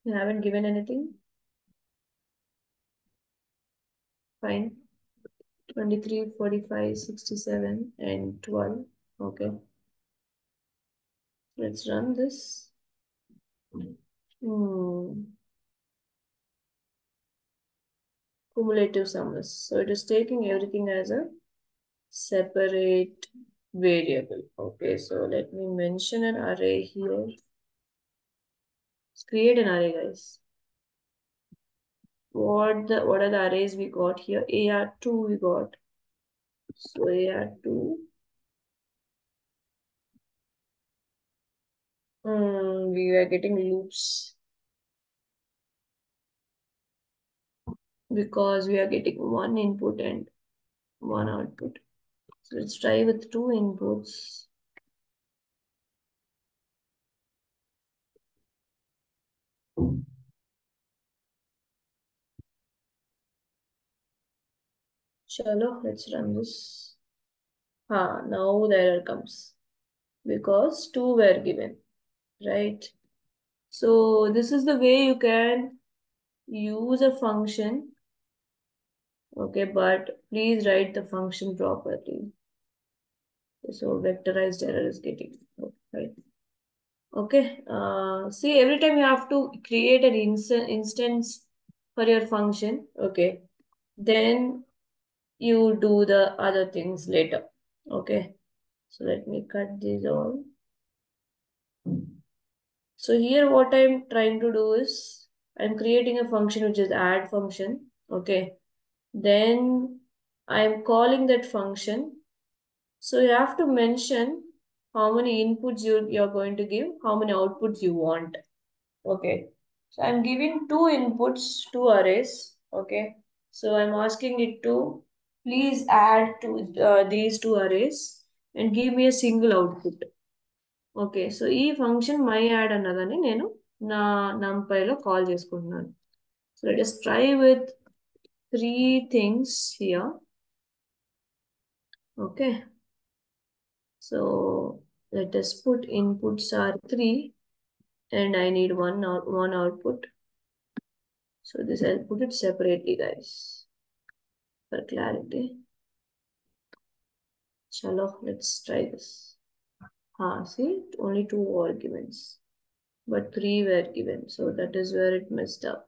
You haven't given anything? Fine. 23, 45, 67, and 12. Okay. Let's run this. Hmm. Cumulative sums. So it is taking everything as a separate variable. Okay, so let me mention an array here. Let's create an array, guys. What are the arrays we got here? AR2 we got. So AR2. We are getting loops because we are getting one input and one output. So let's try with two inputs. Chalo, let's run this. Now the error comes because two were given, right? So this is the way you can use a function. Okay, but please write the function properly. So vectorized error is getting right. Okay. See, every time you have to create an instance for your function. Okay. Then you do the other things later. Okay. So let me cut these all. So here what I'm trying to do is I'm creating a function which is add function. Okay. Then I'm calling that function. So you have to mention how many inputs you're going to give, how many outputs you want. Okay. So I'm giving two inputs, two arrays. Okay. So I'm asking it to please add to these two arrays and give me a single output. Okay so ఈ function my add అన్నదని నేను నా numpy లో call చేసుకుంటున్నాను. So let us try with three things here. Okay, so let us put inputs are three and I need one output. So this I'll put it separately, guys, for clarity. Chalo, let's try this. See, only two arguments but three were given, so that is where it messed up.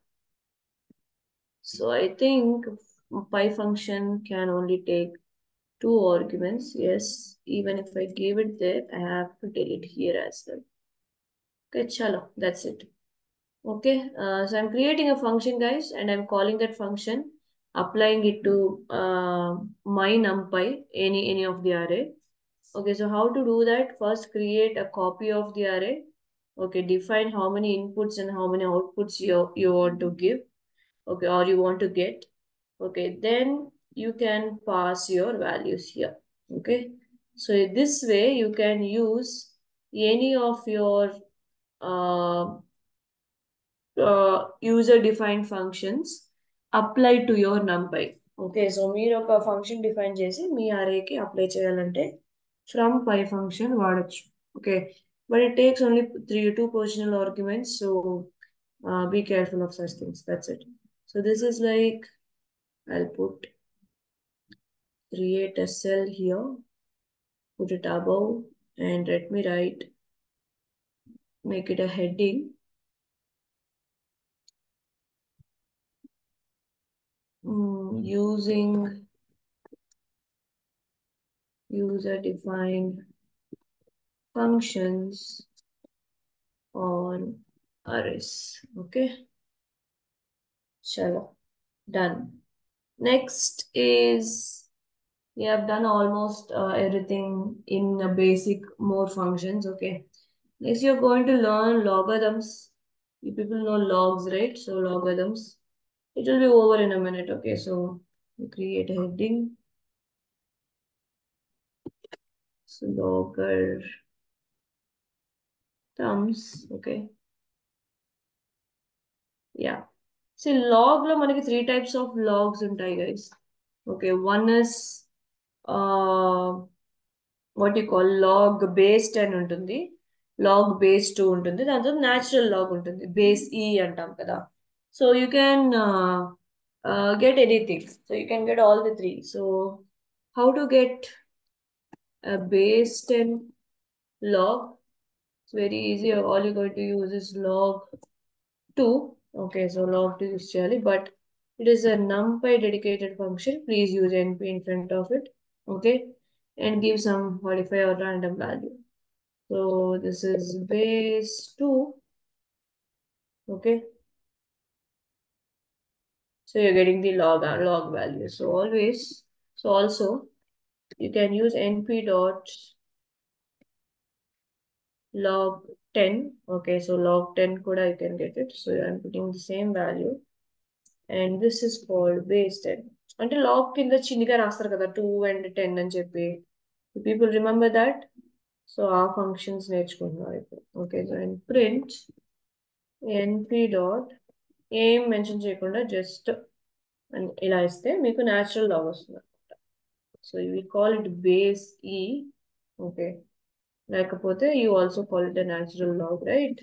So I think py function can only take two arguments. Yes, even if I give it there, I have to tell it here as well. Okay, chalo, that's it. Okay, so I'm creating a function, guys, and I'm calling that function, applying it to my numpy, any of the array. Okay, so how to do that? First, create a copy of the array. Okay, define how many inputs and how many outputs you want to give. Okay, or you want to get. Okay, then you can pass your values here. Okay, so this way you can use any of your uh, user defined functions applied to your numpy. Okay, so మీరు ఒక function define చేసి మీ అరేకి apply చేయాలంటే from pi function వాడచ్చు. Okay, but it takes only two positional arguments, so be careful of such things. That's it. So this is like, I'll create a cell here, put it above, and let me write, make it a heading. Using user defined functions on arrays. Okay, chalo, done. Next is, we have done almost everything in a basic more functions. Okay, next you're going to learn logarithms. You people know logs, right? So logarithms. It will be over in a minute. Okay, so we create a heading. So logarithms. Okay. Yeah. See, log lo manaki three types of logs ఉంటాయి, guys. Okay, one is uh what you call log base 10 ఉంటుంది, log base 2 ఉంటుంది, దాంతో natural log ఉంటుంది, base e అంటాం కదా. So you can get anything. So you can get all the three. So how to get a base 10 log? It's very easy. All you're going to use is log 2. Okay, so log 2 is Charlie, but it is a numpy dedicated function. Please use np in front of it. Okay, and give some modify or random value. So this is base 2. Okay, so you're getting the log value. So always, so also you can use np dot log 10. Okay, so log 10 kuda you can get it. So I'm putting the same value, and this is called base 10. అంటే log కింద చిన్నగా రాస్తారు కదా 2 and 10 అని చెప్పి, people remember that. So ఆ functions నేర్చుకుంటున్నారు ఇప్పుడు. Okay, so and print np dot ఏం మెన్షన్ చేయకుండా జస్ట్ ఇలా ఇస్తే మీకు న్యాచురల్ లాగ్ వస్తుంది అనమాట. So we call it base e. Okay, లేకపోతే you also call it a natural log, right?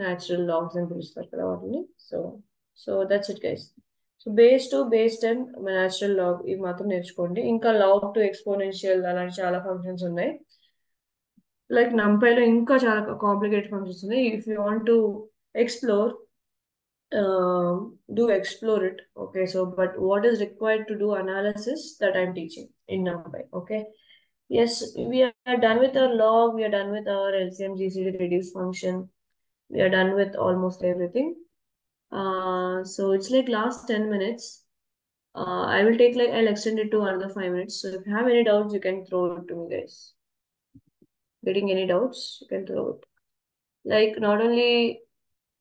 Natural logs అని పిలుస్తారు కదా వాటిని. So that's it, guys. So base 2, base 10, natural log ఇవి మాత్రం నేర్చుకోండి. ఇంకా లాగ్ టు ఎక్స్పోనెన్షియల్ అలాంటి చాలా ఫంక్షన్స్ ఉన్నాయి. లైక్ నంపైలో ఇంకా చాలా కాంప్లికేటెడ్ ఫంక్షన్స్ ఉన్నాయి. If you want to explore, do explore it. Okay, so but what is required to do analysis, that I'm teaching in numpy. Okay, yes, we are done with our log, we are done with our LCM GCD reduce function, we are done with almost everything. So it's like last 10 minutes. I will take like, I'll extend it to another 5 minutes. So if you have any doubts, you can throw it to me, guys. Getting any doubts, you can throw it. Like not only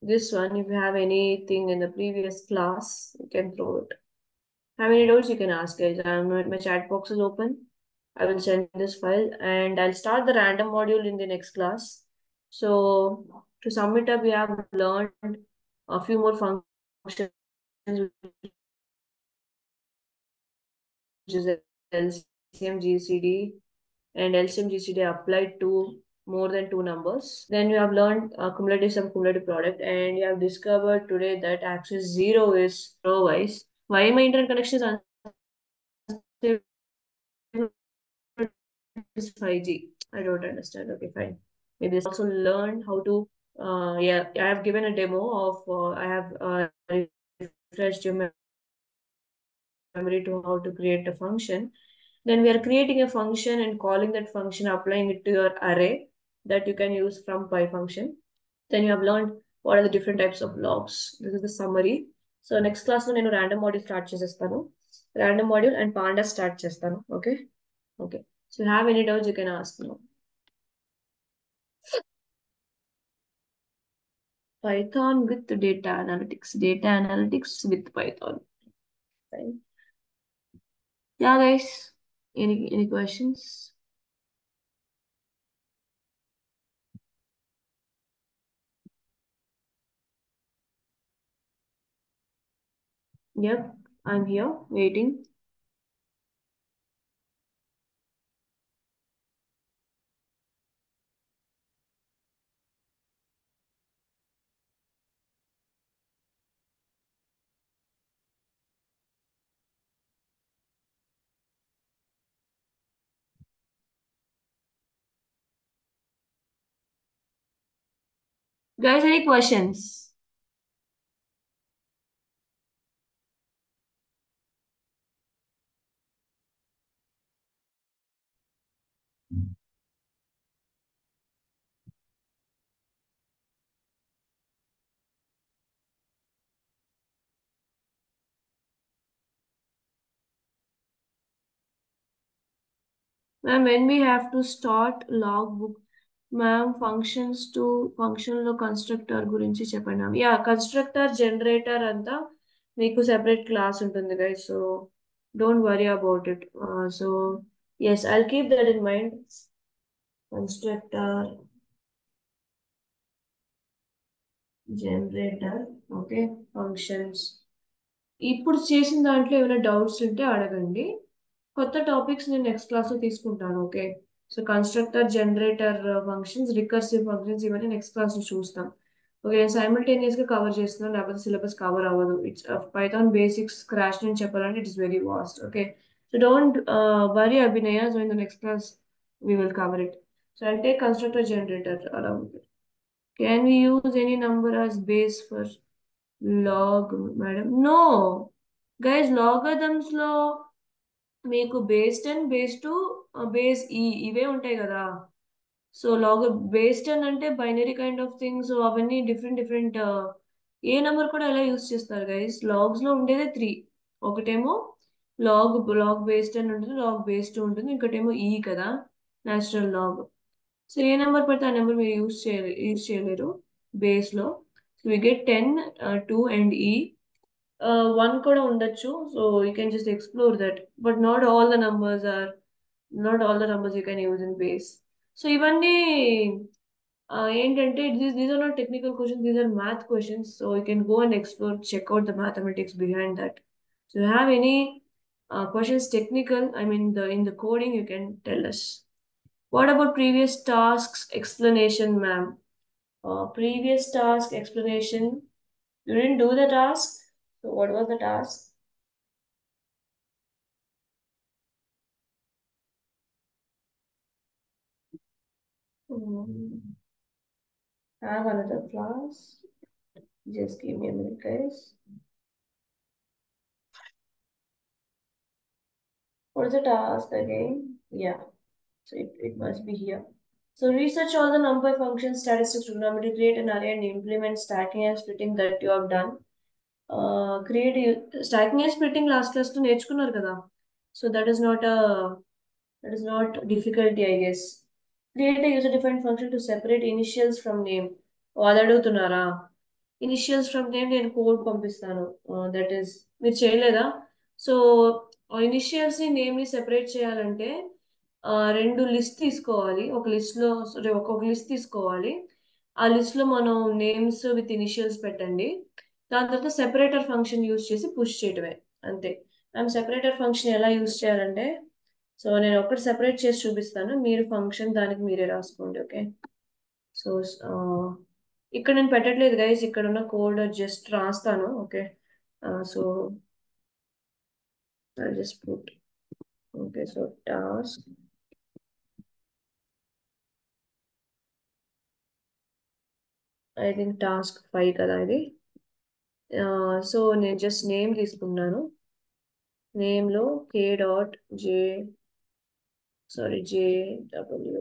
This one, if you have anything in the previous class, you can throw it. Have any doubts, you can ask, guys. My chat box is open. I will send this file and I'll start the random module in the next class. So to sum it up, we have learned a few more functions, which is LCM GCD, and LCM GCD applied to more than two numbers. Then you have learned cumulative sum, cumulative product, and you have discovered today that axis 0 is row-wise. Why my internet connection is unstable? Is 5G. I don't understand. Okay, fine. Maybe this also learn how to. Yeah, I have given a demo of. I have refreshed your memory to how to create a function. Then we are creating a function and calling that function, applying it to your array that you can use from py function. Then you have learned what are the different types of logs. This is the summary. So next class లో నేను random module start చేసేస్తాను. Random module and pandas start చేస్తాను. Okay. Okay. So if you have any doubts, you can ask now. Python with data analytics. Data analytics with Python. Fine. Yeah, guys. Any questions? Yep, I'm here waiting. Guys, any questions? Ma'am, when we have to start logbook, ma'am functions to ఫంక్షన్లో constructor గురించి చెప్పండి ma'am. Yeah constructor generator అంతా మీకు separate class ఉంటుంది guys, so don't worry about it. So yes, I'll keep that in mind. Constructor generator, okay, functions. ఇప్పుడు చేసిన దాంట్లో ఏమైనా డౌట్స్ ఉంటే అడగండి. కొత్త టాపిక్స్ నేను నెక్స్ట్ క్లాస్లో తీసుకుంటాను. Okay. So constructor generator functions, recursive functions, ఇవన్నీ నెక్స్ట్ క్లాస్లో చూస్తాం. ఓకే, నేను సైమల్టేనియస్గా కవర్ చేస్తున్నాను, లేకపోతే సిలబస్ కవర్ అవ్వదు. ఇట్స్ పైథాన్ బేసిక్స్ క్రాష్ నుంచి చెప్పాలంటే it is very vast. Okay, so don't worry Abhinaya. So in the next class we will cover it. So I'll take constructor generator around it. Can we use any number as base for log, madam? No. Guys, logarithms లో మీకు base 10, base 2, base ఈ ఇవే ఉంటాయి కదా. So base 10 అంటే binary kind of things, so అవన్నీ different different. ఏ number కూడా ఎలా యూస్ చేస్తారు గైస్? లాగ్స్ లో ఉండేదే త్రీ. ఒకటేమో లాగ్ బేస్ 10 ఉంటుంది, లాగ్ బేస్ 2 ఉంటుంది, ఇంకోటేమో ఈ కదా, నేచురల్ లాగ్. సో ఏ నెంబర్ పడితే ఆ నెంబర్ మీరు యూస్ చేయలేరు బేస్ లో. So we get 10, 2 and e. One కూడా ఉండొచ్చు, so you can just explore that, but not all the numbers you can use in base. So ఇవన్నీ ఏంటంటే these are not technical questions, these are math questions. So you can go and explore, check out the mathematics behind that. So you have any questions technical, I mean in the coding, you can tell us. What about previous tasks explanation, ma'am? Previous task explanation, you didn't do the task. So what was the task? Hmm. Have another class. Just give me a minute, guys. What is the task again? Yeah, so it must be here. So research all the number functions, statistics, trigonometry, create an array and implement stacking and splitting that you have done. Stacking and splitting last class to నేర్చుకున్నారు కదా. So that is not difficulty, I guess. Create a user defined function to separate initials from name. వాళ్ళు అడుగుతున్నారా? Initials from name నేను code పంపిస్తాను. That is మీరు చేయలేదా? So initials ని name ని సెపరేట్ చేయాలంటే రెండు లిస్ట్ తీసుకోవాలి. ఒక లిస్ట్ లో sorry, ఒక లిస్ట్ తీసుకోవాలి. ఆ లిస్ట్ లో మనం నేమ్స్ విత్ ఇనిషియల్స్ పెట్టండి. దాని తర్వాత సెపరేటర్ ఫంక్షన్ యూజ్ చేసి పుష్ చేయటమే అంతే. మనం సెపరేటర్ ఫంక్షన్ ఎలా యూజ్ చేయాలంటే సో నేను ఒకటి సెపరేట్ చేసి చూపిస్తాను. మీరు ఫంక్షన్ దానికి మీరే రాసుకోండి. ఓకే. సో ఇక్కడ నేను పెట్టట్లేదు గైస్, ఇక్కడ ఉన్న కోడ్ జస్ట్ రాస్తాను. Okay. So I just put okay. So task I think task 5 కదా ఇది. సో నేను జస్ట్ నేమ్ తీసుకున్నాను. నేమ్ లో కే డాట్ జే జేడబ్ల్యూ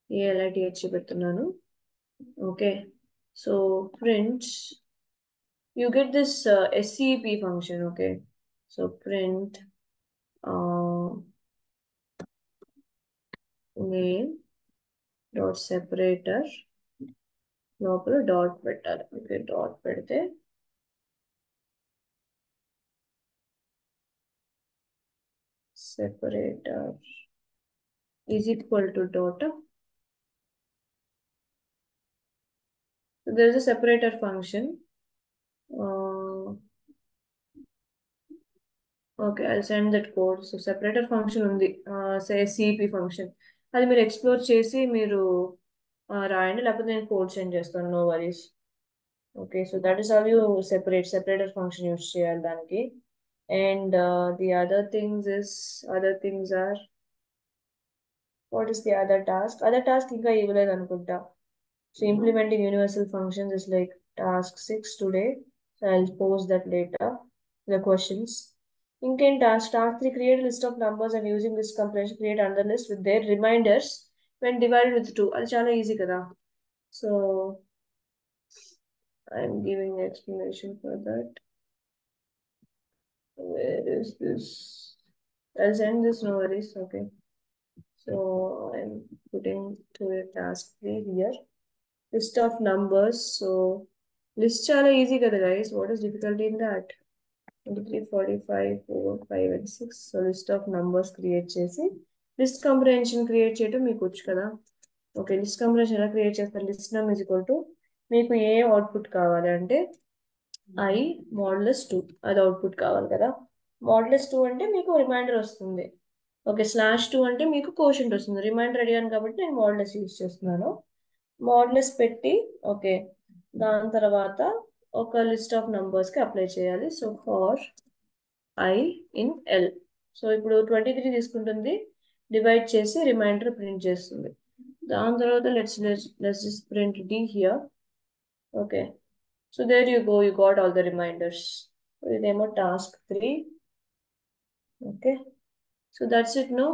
ఏఎల్ఐటిహెచ్ పెడుతున్నాను. Okay. So print you get this SCP function. Okay. So print uh, name dot separator లోపల dot పెట్టాలి. Okay. Dot పెడితే separator is equal to dot. So there is a separator function. Okay, I'll send that code. So separator function ఉంది. say CP function. అది మీరు explore చేసి మీరు రాయండి, లేకపోతే నేను కోడ్ సెండ్ చేస్తాను. No worries. Okay. So that is how you separator function use చేయాలి దానికి. And the other things are what is the other task? Other task ఇంకా ఇవ్వలేదు అనుకుంటా. So implementing universal functions is like task 6 today. So I will post that later the questions. ఇంకేం task 3 create list of numbers and using list compression create under list with their reminders when divided with 2. అది చాలా easy కదా. So I'm giving explanation for that. Where is this? I'll send this, no worries. Okay. So I'm putting to a task 3 here. List of numbers. So list chala easy kada guys. What is difficulty in that? 23, 45, 4, 5 and 6. So list of numbers create chesi. List comprehension create చేయటం మీకు వచ్చు కదా. Okay. List compression ఎలా create చేస్తారు? List నమ్ is equal to మీకు ఏ output కావాలి అంటే ఐ మోడ్లెస్ 2 అది అవుట్పుట్ కావాలి కదా. మోడ్లెస్ 2 అంటే మీకు రిమైండర్ వస్తుంది. ఓకే. /2 అంటే మీకు కోషంట్ వస్తుంది. రిమైండర్ అడిగాను కాబట్టి నేను మోడ్లెస్ యూజ్ చేస్తున్నాను. మోడ్లెస్ పెట్టి ఓకే. దాని తర్వాత ఒక లిస్ట్ ఆఫ్ నంబర్స్కి అప్లై చేయాలి. So for I in L. So ఇప్పుడు 23 తీసుకుంటుంది, డివైడ్ చేసి రిమైండర్ ప్రింట్ చేస్తుంది. దాని తర్వాత let's just print D here. Okay. So there you go, you got all the reminders. Demo task 3. Okay. So that's it, no?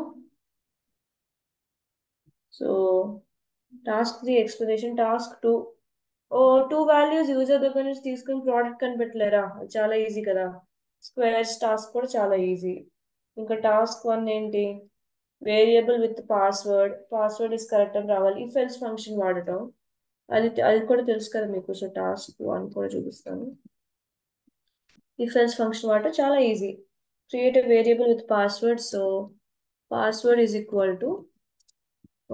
So task 3 explanation, task 2. Oh, 2 values user దగ్గర నుంచి తీసుకుని product కనిపెట్టలేరా? చాలా easy కదా. Squares task కూడా చాలా easy. ఇంకా task 1 ఏంటి? Variable with password is correct అని రావాలి. ఇఫ్ ఎల్స్ ఫంక్షన్ వాడటం అది కూడా తెలుసు కదా మీకు. సో టాస్క్ 1 కూడా చూపిస్తాను. If else function వాడటం చాలా easy. Create a variable with password. So password is equal to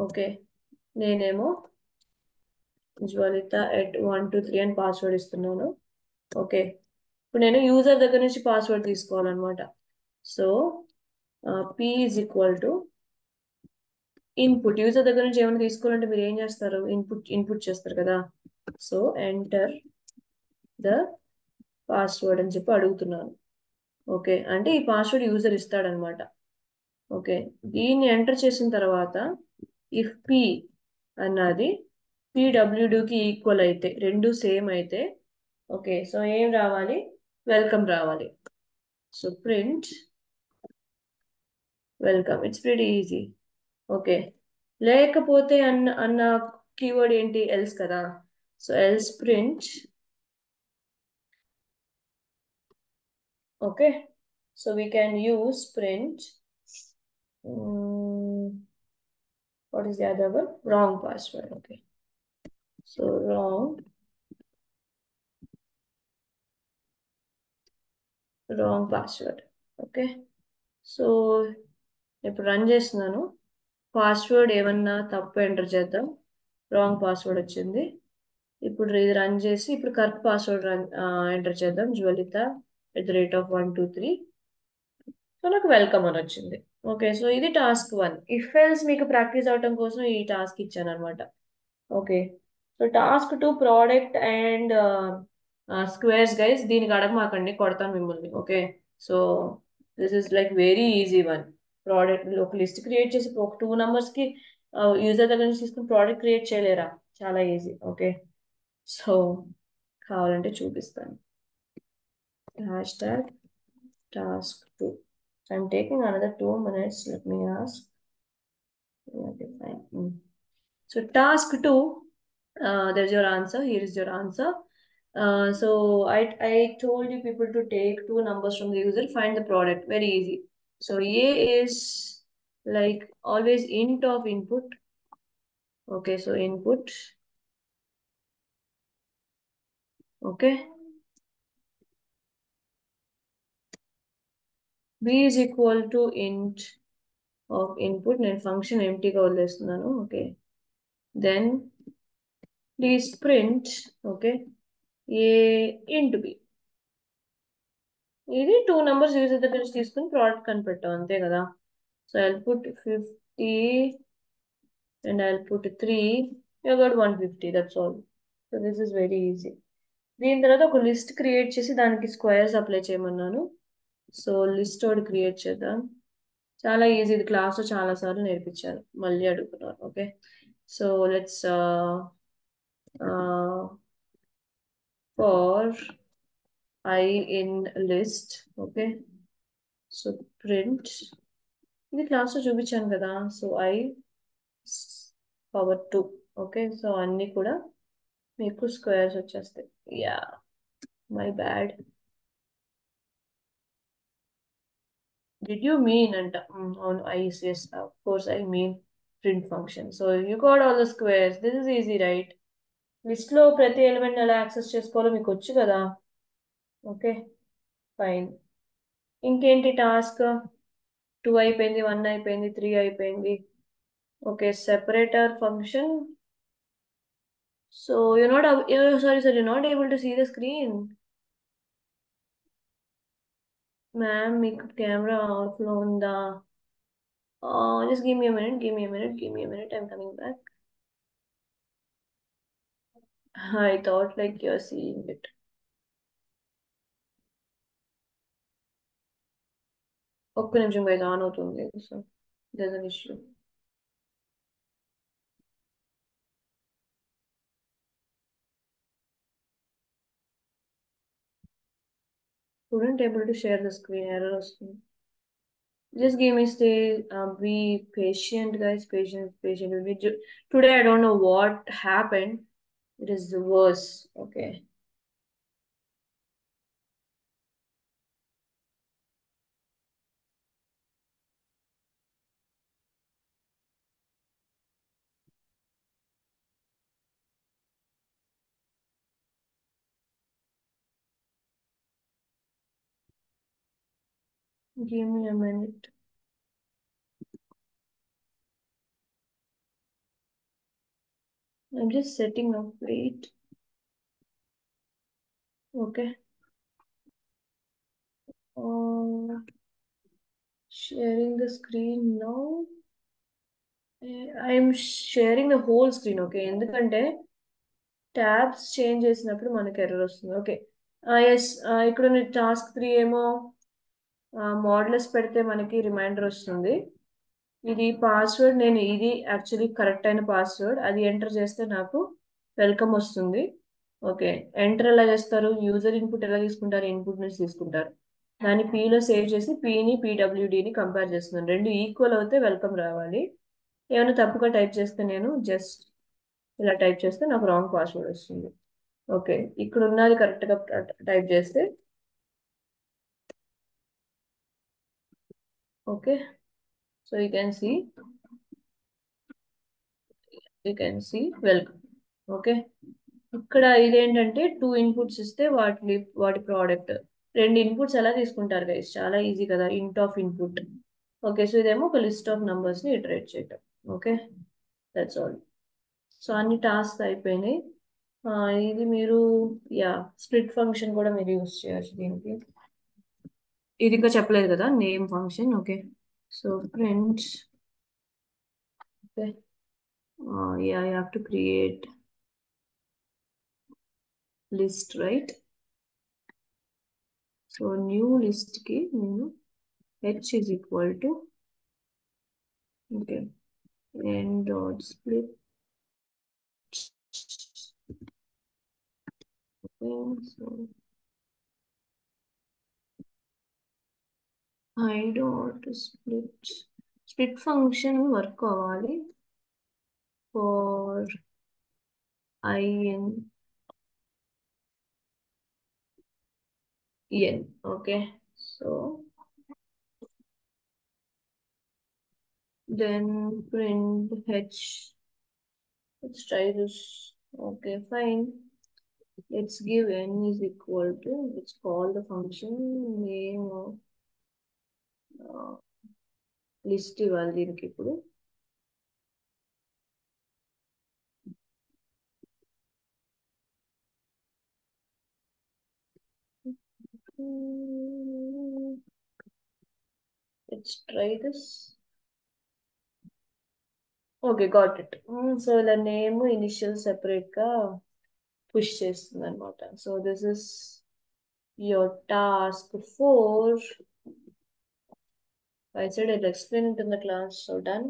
okay. నేనేమో జ్వలిత at 1 2 3 అని పాస్వర్డ్ ఇస్తున్నాను. ఓకే. ఇప్పుడు నేను యూజర్ దగ్గర నుంచి పాస్వర్డ్ తీసుకోవాలన్నమాట. So p is equal to input. User దగ్గర నుంచి ఏమైనా తీసుకోవాలంటే మీరు ఏం చేస్తారు? ఇన్పుట్ చేస్తారు కదా. సో ఎంటర్ ద పాస్వర్డ్ అని చెప్పి అడుగుతున్నాను. ఓకే. అంటే ఈ పాస్వర్డ్ యూజర్ ఇస్తాడనమాట. ఓకే. దీన్ని ఎంటర్ చేసిన తర్వాత ఇఫ్ పి అన్నది పిడబ్ల్యూడికి ఈక్వల్ అయితే, రెండు సేమ్ అయితే ఓకే. సో ఏం రావాలి? వెల్కమ్ రావాలి. So print welcome. It's very easy. Okay. లేకపోతే అన్న కీవర్డ్ ఏంటి? ఎల్స్ కదా. So else print. Okay. So we can use print what is the other one? Wrong password. Okay. So wrong wrong password. Okay. So ఇప్పుడు run చేస్తున్నాను. Password ఏమన్నా తప్పు enter చేద్దాం. Wrong password వచ్చింది. ఇప్పుడు ఇది రన్ చేసి ఇప్పుడు కరెక్ట్ పాస్వర్డ్ ఎంటర్ చేద్దాం. జ్వలిత @123. సో నాకు వెల్కమ్ అని వచ్చింది. ఓకే, సో ఇది టాస్క్ 1. ఇఫ్ ఎల్స్ మీకు ప్రాక్టీస్ అవటం కోసం ఈ టాస్క్ ఇచ్చాను అనమాట. Okay, so task 2 product and squares guys. దీనికి అడగమాకండి, కొడతాను మిమ్మల్ని. Okay, so this is like very easy one. Product ఒక లిస్ట్ క్రియేట్ చేసి ఒక 2 numbers కి యూజర్ దగ్గర నుంచి తీసుకుని ప్రోడక్ట్ క్రియేట్ చేయలేరా? చాలా ఈజీ. ఓకే, సో కావాలంటే చూపిస్తాను. Hash tag task 2. I'm taking another 2 minutes. Let me ask. Okay, fine. So task 2, there's your answer. Here is your answer. So I told you people to take 2 numbers from the user, find the product. Very easy. So A is like always int of input. Okay, so input. Okay. B is equal to int of input. నేను function empty గా వదిలేస్తున్నాను. Okay. Then please print. Okay. A into B. ఇది 2 numbers user దగ్గర నుంచి తీసుకుని product కనిపెట్టాం, అంతే కదా. So I put 50 and I'll put 3. You got 150. That's all. So this is very easy. దీని తర్వాత ఒక లిస్ట్ క్రియేట్ చేసి దానికి స్క్వేర్స్ అప్లై చేయమన్నాను. సో లిస్ట్ ఒకటి క్రియేట్ చేద్దాం. చాలా ఈజీ. ఇది క్లాస్లో చాలా సార్లు నేర్పించాను, మళ్ళీ అడుగుతున్నాను. Okay, so let's for I in list. Okay, so print. ఇది క్లాస్లో చూపించాను కదా. So I power 2. Okay, so అన్నీ కూడా మీకు స్క్వేర్స్ వచ్చేస్తాయి. Yeah, my bad. Did you mean అంట. అవును, yes of course I mean print function. So you got all the squares. This is easy right. List లో ప్రతి ఎలిమెంట్ ఎలా access చేసుకోవాలో మీకు వచ్చు కదా. Okay, fine. ఇంకేంటి టాస్క్? 2 అయిపోయింది, 1 అయిపోయింది, 3 అయిపోయింది. Okay, separator function. So you're not able to see the screen. Ma'am మీకు కెమెరా ఆఫ్ లో ఉందా? Just give me a minute, give me a minute, give me a minute. I'm coming back. I thought like you're seeing it. ఒక్క నిమిషం guys, on అవుతుంది. So there's an issue. Couldn't able to share the screen, error వస్తుంది. Just give me stay. Be patient guys, patient. Today I don't know what happened. It is the worst. Okay. Give me a minute. I'm just setting up. Wait. Okay. Sharing the screen now. I'm sharing the whole screen. Okay. ఎందుకంటే tabs change చేసినప్పుడు మనకి error వస్తుంది. Okay, yes. ఇక్కడ task 3 ఏమో modulus పెడితే మనకి reminder వస్తుంది. ఇది పాస్వర్డ్, నేను ఇది యాక్చువల్లీ కరెక్ట్ అయిన పాస్వర్డ్, అది ఎంటర్ చేస్తే నాకు వెల్కమ్ వస్తుంది. ఓకే, ఎంటర్ ఎలా చేస్తారు? యూజర్ ఇన్పుట్ ఎలా తీసుకుంటారు? ఇన్పుట్ నుంచి తీసుకుంటారు. దాన్ని పీలో సేవ్ చేసి పీని పీడబ్ల్యూడిని కంపేర్ చేస్తున్నాను. రెండు ఈక్వల్ అవుతే వెల్కమ్ రావాలి. ఏమైనా తప్పుగా టైప్ చేస్తే నేను జస్ట్ ఇలా టైప్ చేస్తే నాకు రాంగ్ పాస్వర్డ్ వస్తుంది. ఓకే, ఇక్కడ ఉన్నది కరెక్ట్గా టైప్ చేస్తే okay. So you can see welcome. Okay, ఇక్కడ ఇదేంటంటే 2 ఇన్పుట్స్ ఇస్తే వాటి ప్రోడక్ట్. రెండు ఇన్పుట్స్ ఎలా తీసుకుంటారు గైస్? చాలా ఈజీ కదా, ఇంట్ ఆఫ్ ఇన్పుట్. ఓకే, సో ఇదేమో ఒక లిస్ట్ ఆఫ్ నంబర్స్ ని ఇటరేట్ చేయటం. Okay, that's all. సో అన్ని టాస్క్ అయిపోయినాయి. ఆ, ఇది మీరు, యా, స్ప్లిట్ ఫంక్షన్ కూడా మీరు యూస్ చేయొచ్చు దీనికి. ఇది ఇంకా చెప్పలేదు కదా, name function. Okay, so friends, okay, yeah, you have to create list, right? So new list కి నేను h is equal to, okay, n dot split. Okay, so I dot split function work అవ్వాలి for I n n. Okay, so then print h. Let's try this. Okay, fine. Let's give n is equal to, let's call the function name of list ఇవ్వాలి దీనికి ఇప్పుడు. Let's try this. Okay, got it. So the name initial separate గా push చేస్తుంది అనమాట. So this is your task 4. I said I'll explain it in the class. So done.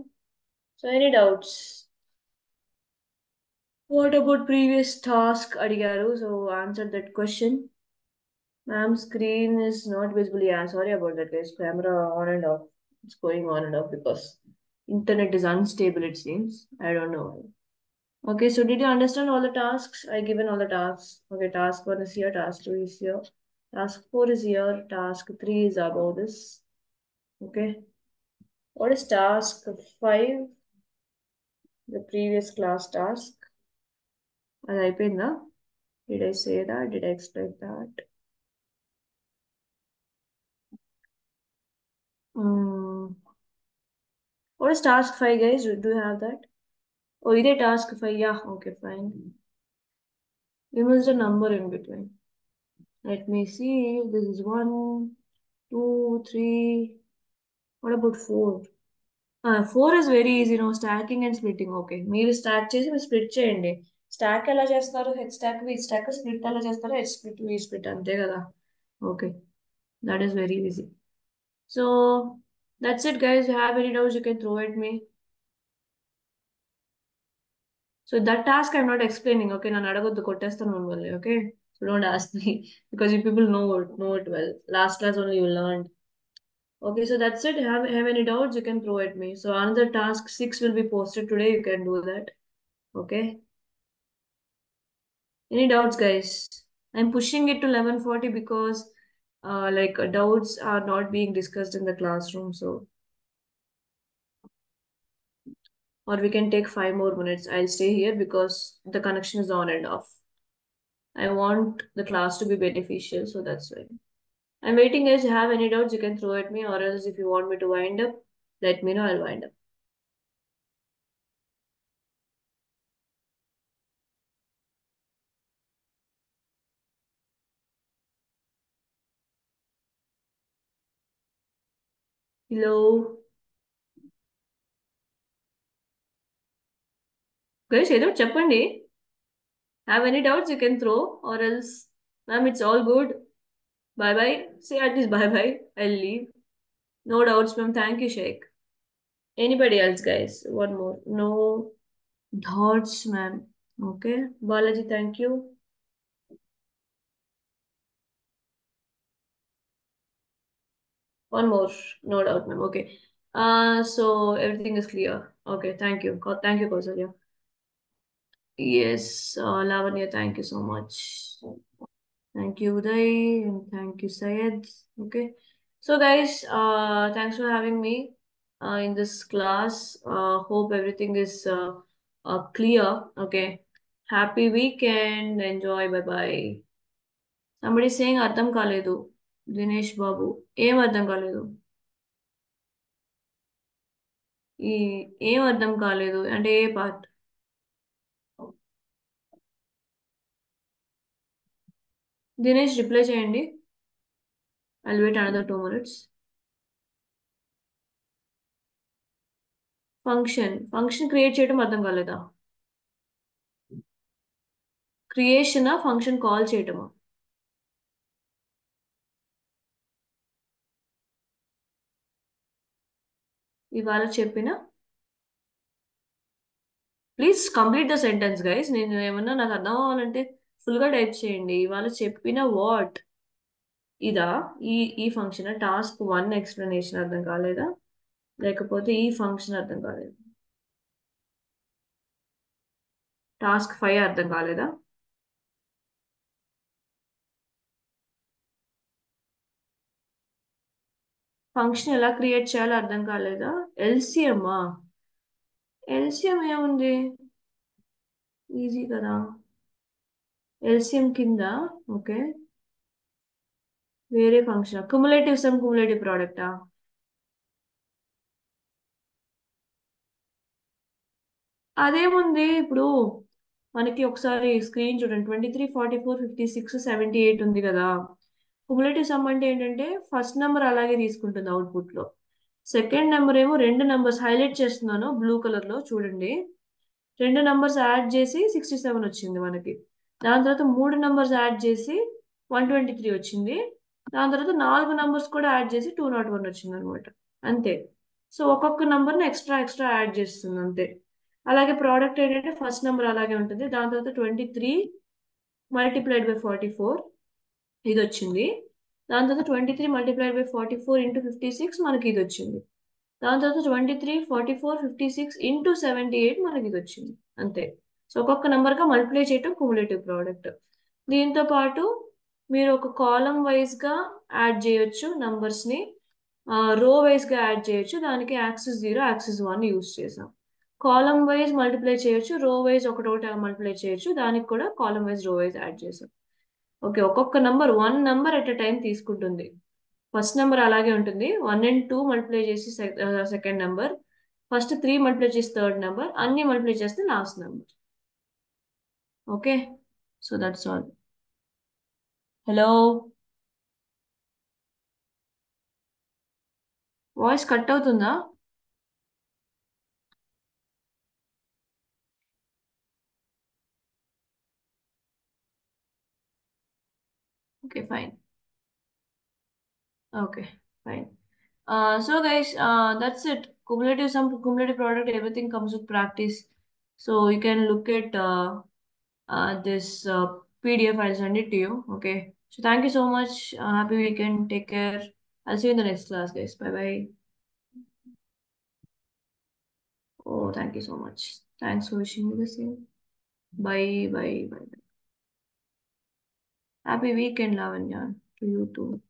So any doubts? What about previous task అడిగారు? So answer that question. Ma'am, screen is not visible. Yeah, sorry about that, guys. Camera on and off. It's going on and off because internet is unstable, it seems. I don't know. Okay, so did you understand all the tasks? I given all the tasks. Okay, task 1 is here, task 2 is here, task 4 is here, task 3 is above this. Okay, what is task 5? The previous class task. As I pin na? Did I say that? Did I explain that? What is task 5, guys? Do you have that? Oh, is it task 5? Yeah, okay, fine. We missed a number in between. Let me see. This is 1, 2, 3. What about 4? 4 is very easy, no, stacking and splitting. Okay, మీరు stack చేసి మీరు split చేయండి. Stack ఎలా చేస్తారు? H stack V stack. Split ఎలా చేస్తారు? H split V split, అంతే కదా. Okay, that is very easy. So that's it guys. You have any doubts you can throw at me. So that task I'm not explaining. Okay, నన్ను అడగొద్దు, కొట్టేస్తాను మిమ్మల్ని. Okay, so don't ask me because you people know it well. Last class only you learned. Okay, so that's it. Have any doubts, you can throw at me. So another task 6 will be posted today. You can do that. Okay. Any doubts, guys? I'm pushing it to 11:40 because doubts are not being discussed in the classroom. So, or we can take 5 more minutes. I'll stay here because the connection is on and off. I want the class to be beneficial, so that's why. I'm waiting, guys. If you have any doubts, you can throw at me, or else if you want me to wind up, let me know. I'll wind up. Hello. Guys, ఏదో ఒకటి చెప్పండి. Have any doubts, you can throw, or else, ma'am, it's all good. Bye bye. Say at least bye bye. I'll leave. No doubts, ma'am. Thank you, Sheikh. Anybody else, guys? One more. No doubts, ma'am. Okay. Balaji, thank you. One more. No doubt, ma'am. Okay. So everything is clear. Okay. Thank you. Thank you, Kausalya. Yes, Lavanya, thank you so much. Thank you, Uday, and thank you, Syed. Okay. So, guys, thanks for having me in this class. Hope everything is clear. Okay. Happy weekend. Enjoy. Bye bye. Somebody saying Ardham Kaledu. Dinesh బాబు. ఏం అర్థం కాలేదు. ఈ ఏం అర్థం కాలేదు అంటే ఏ part? Dinesh reply చేయండి. I'll wait another 2 minutes. Function create చేయడం అర్థం కాలేదా? క్రియేషనా ఫంక్షన్ కాల్ చేయటమా? ఇవాళ చెప్పిన please complete the sentence guys. నేను ఏమన్నా నాకు అర్థం అవ్వాలంటే ఫుల్ గా టైప్ చేయండి. ఇవాళ చెప్పిన వాట్ ఇదా? ఈ ఈ ఫంక్షన్ టాస్క్ 1 ఎక్స్ప్లెనేషన్ అర్థం కాలేదా? లేకపోతే ఈ ఫంక్షన్ అర్థం కాలేదు? టాస్క్ 5 అర్థం కాలేదా? ఫంక్షన్ ఎలా క్రియేట్ చేయాలో అర్థం కాలేదా? ఎల్సిఎమ్మా? ఎల్సిఎం ఏముంది? ఈజీ కదా. ఎల్సిఎం కింద ఓకే. వేరే ఫంక్షన్ కుములేటివ్ సమ్ కుములేటివ్ ప్రోడక్టా? అదేముంది ఇప్పుడు మనకి ఒకసారి స్క్రీన్ చూడండి. 23, 44, 56, 78 ఉంది కదా. కుములేటివ్ సమ్ అంటే ఏంటంటే ఫస్ట్ నెంబర్ అలాగే తీసుకుంటుంది అవుట్పుట్ లో. సెకండ్ నెంబర్ ఏమో రెండు నెంబర్స్ హైలైట్ చేస్తున్నాను బ్లూ కలర్ లో చూడండి. రెండు నంబర్స్ యాడ్ చేసి 67 వచ్చింది మనకి. దాని తర్వాత మూడు నంబర్స్ యాడ్ చేసి 123 వచ్చింది. దాని తర్వాత నాలుగు నంబర్స్ కూడా యాడ్ చేసి 201 వచ్చింది అనమాట. అంతే. సో ఒక్కొక్క నంబర్ని ఎక్స్ట్రా ఎక్స్ట్రా యాడ్ చేస్తుంది అంతే. అలాగే ప్రోడక్ట్ ఏంటంటే ఫస్ట్ నెంబర్ అలాగే ఉంటుంది. దాని తర్వాత 23 × 44 ఇది వచ్చింది. దాని తర్వాత 23 × 44 × 56 మనకి ఇది వచ్చింది. దాని తర్వాత 23, 44, 56 × 78 మనకి ఇది వచ్చింది. అంతే. సో ఒక్కొక్క నెంబర్ గా మల్టిప్లై చేయటం కుములేటివ్ ప్రోడక్ట్. దీంతో పాటు మీరు ఒక కాలం వైజ్ గా యాడ్ చేయొచ్చు నంబర్స్ ని. రో వైజ్ గా యాడ్ చేయొచ్చు. దానికి యాక్సిస్ 0 యాక్సిస్ 1 యూస్ చేసాం. కాలం వైజ్ మల్టిప్లై చేయొచ్చు. రో వైజ్ ఒకటోటి మల్టిప్లై చేయొచ్చు. దానికి కూడా column wise row wise add చేసాం. ఓకే. ఒక్కొక్క number 1 number at a time తీసుకుంటుంది. ఫస్ట్ నెంబర్ అలాగే ఉంటుంది. 1 and 2 మల్టిప్లై చేసి సెకండ్ నెంబర్. ఫస్ట్ 3 మల్టిప్లై చేసి థర్డ్ నెంబర్. అన్ని మల్టిప్లై చేస్తే last number. Okay. So that's all. Hello. Voice cut అవుతుందా? Okay fine. Okay fine. So guys, that's it. Cumulative sum, cumulative product, everything comes with practice. So you can look at this PDF. I'll send it to you. Okay. So thank you so much. Happy weekend. Take care. I'll see you in the next class, guys. Bye bye. Oh, thank you so much. Thanks for wishing me the same. Bye bye bye. Happy weekend, Lavanya. To you too.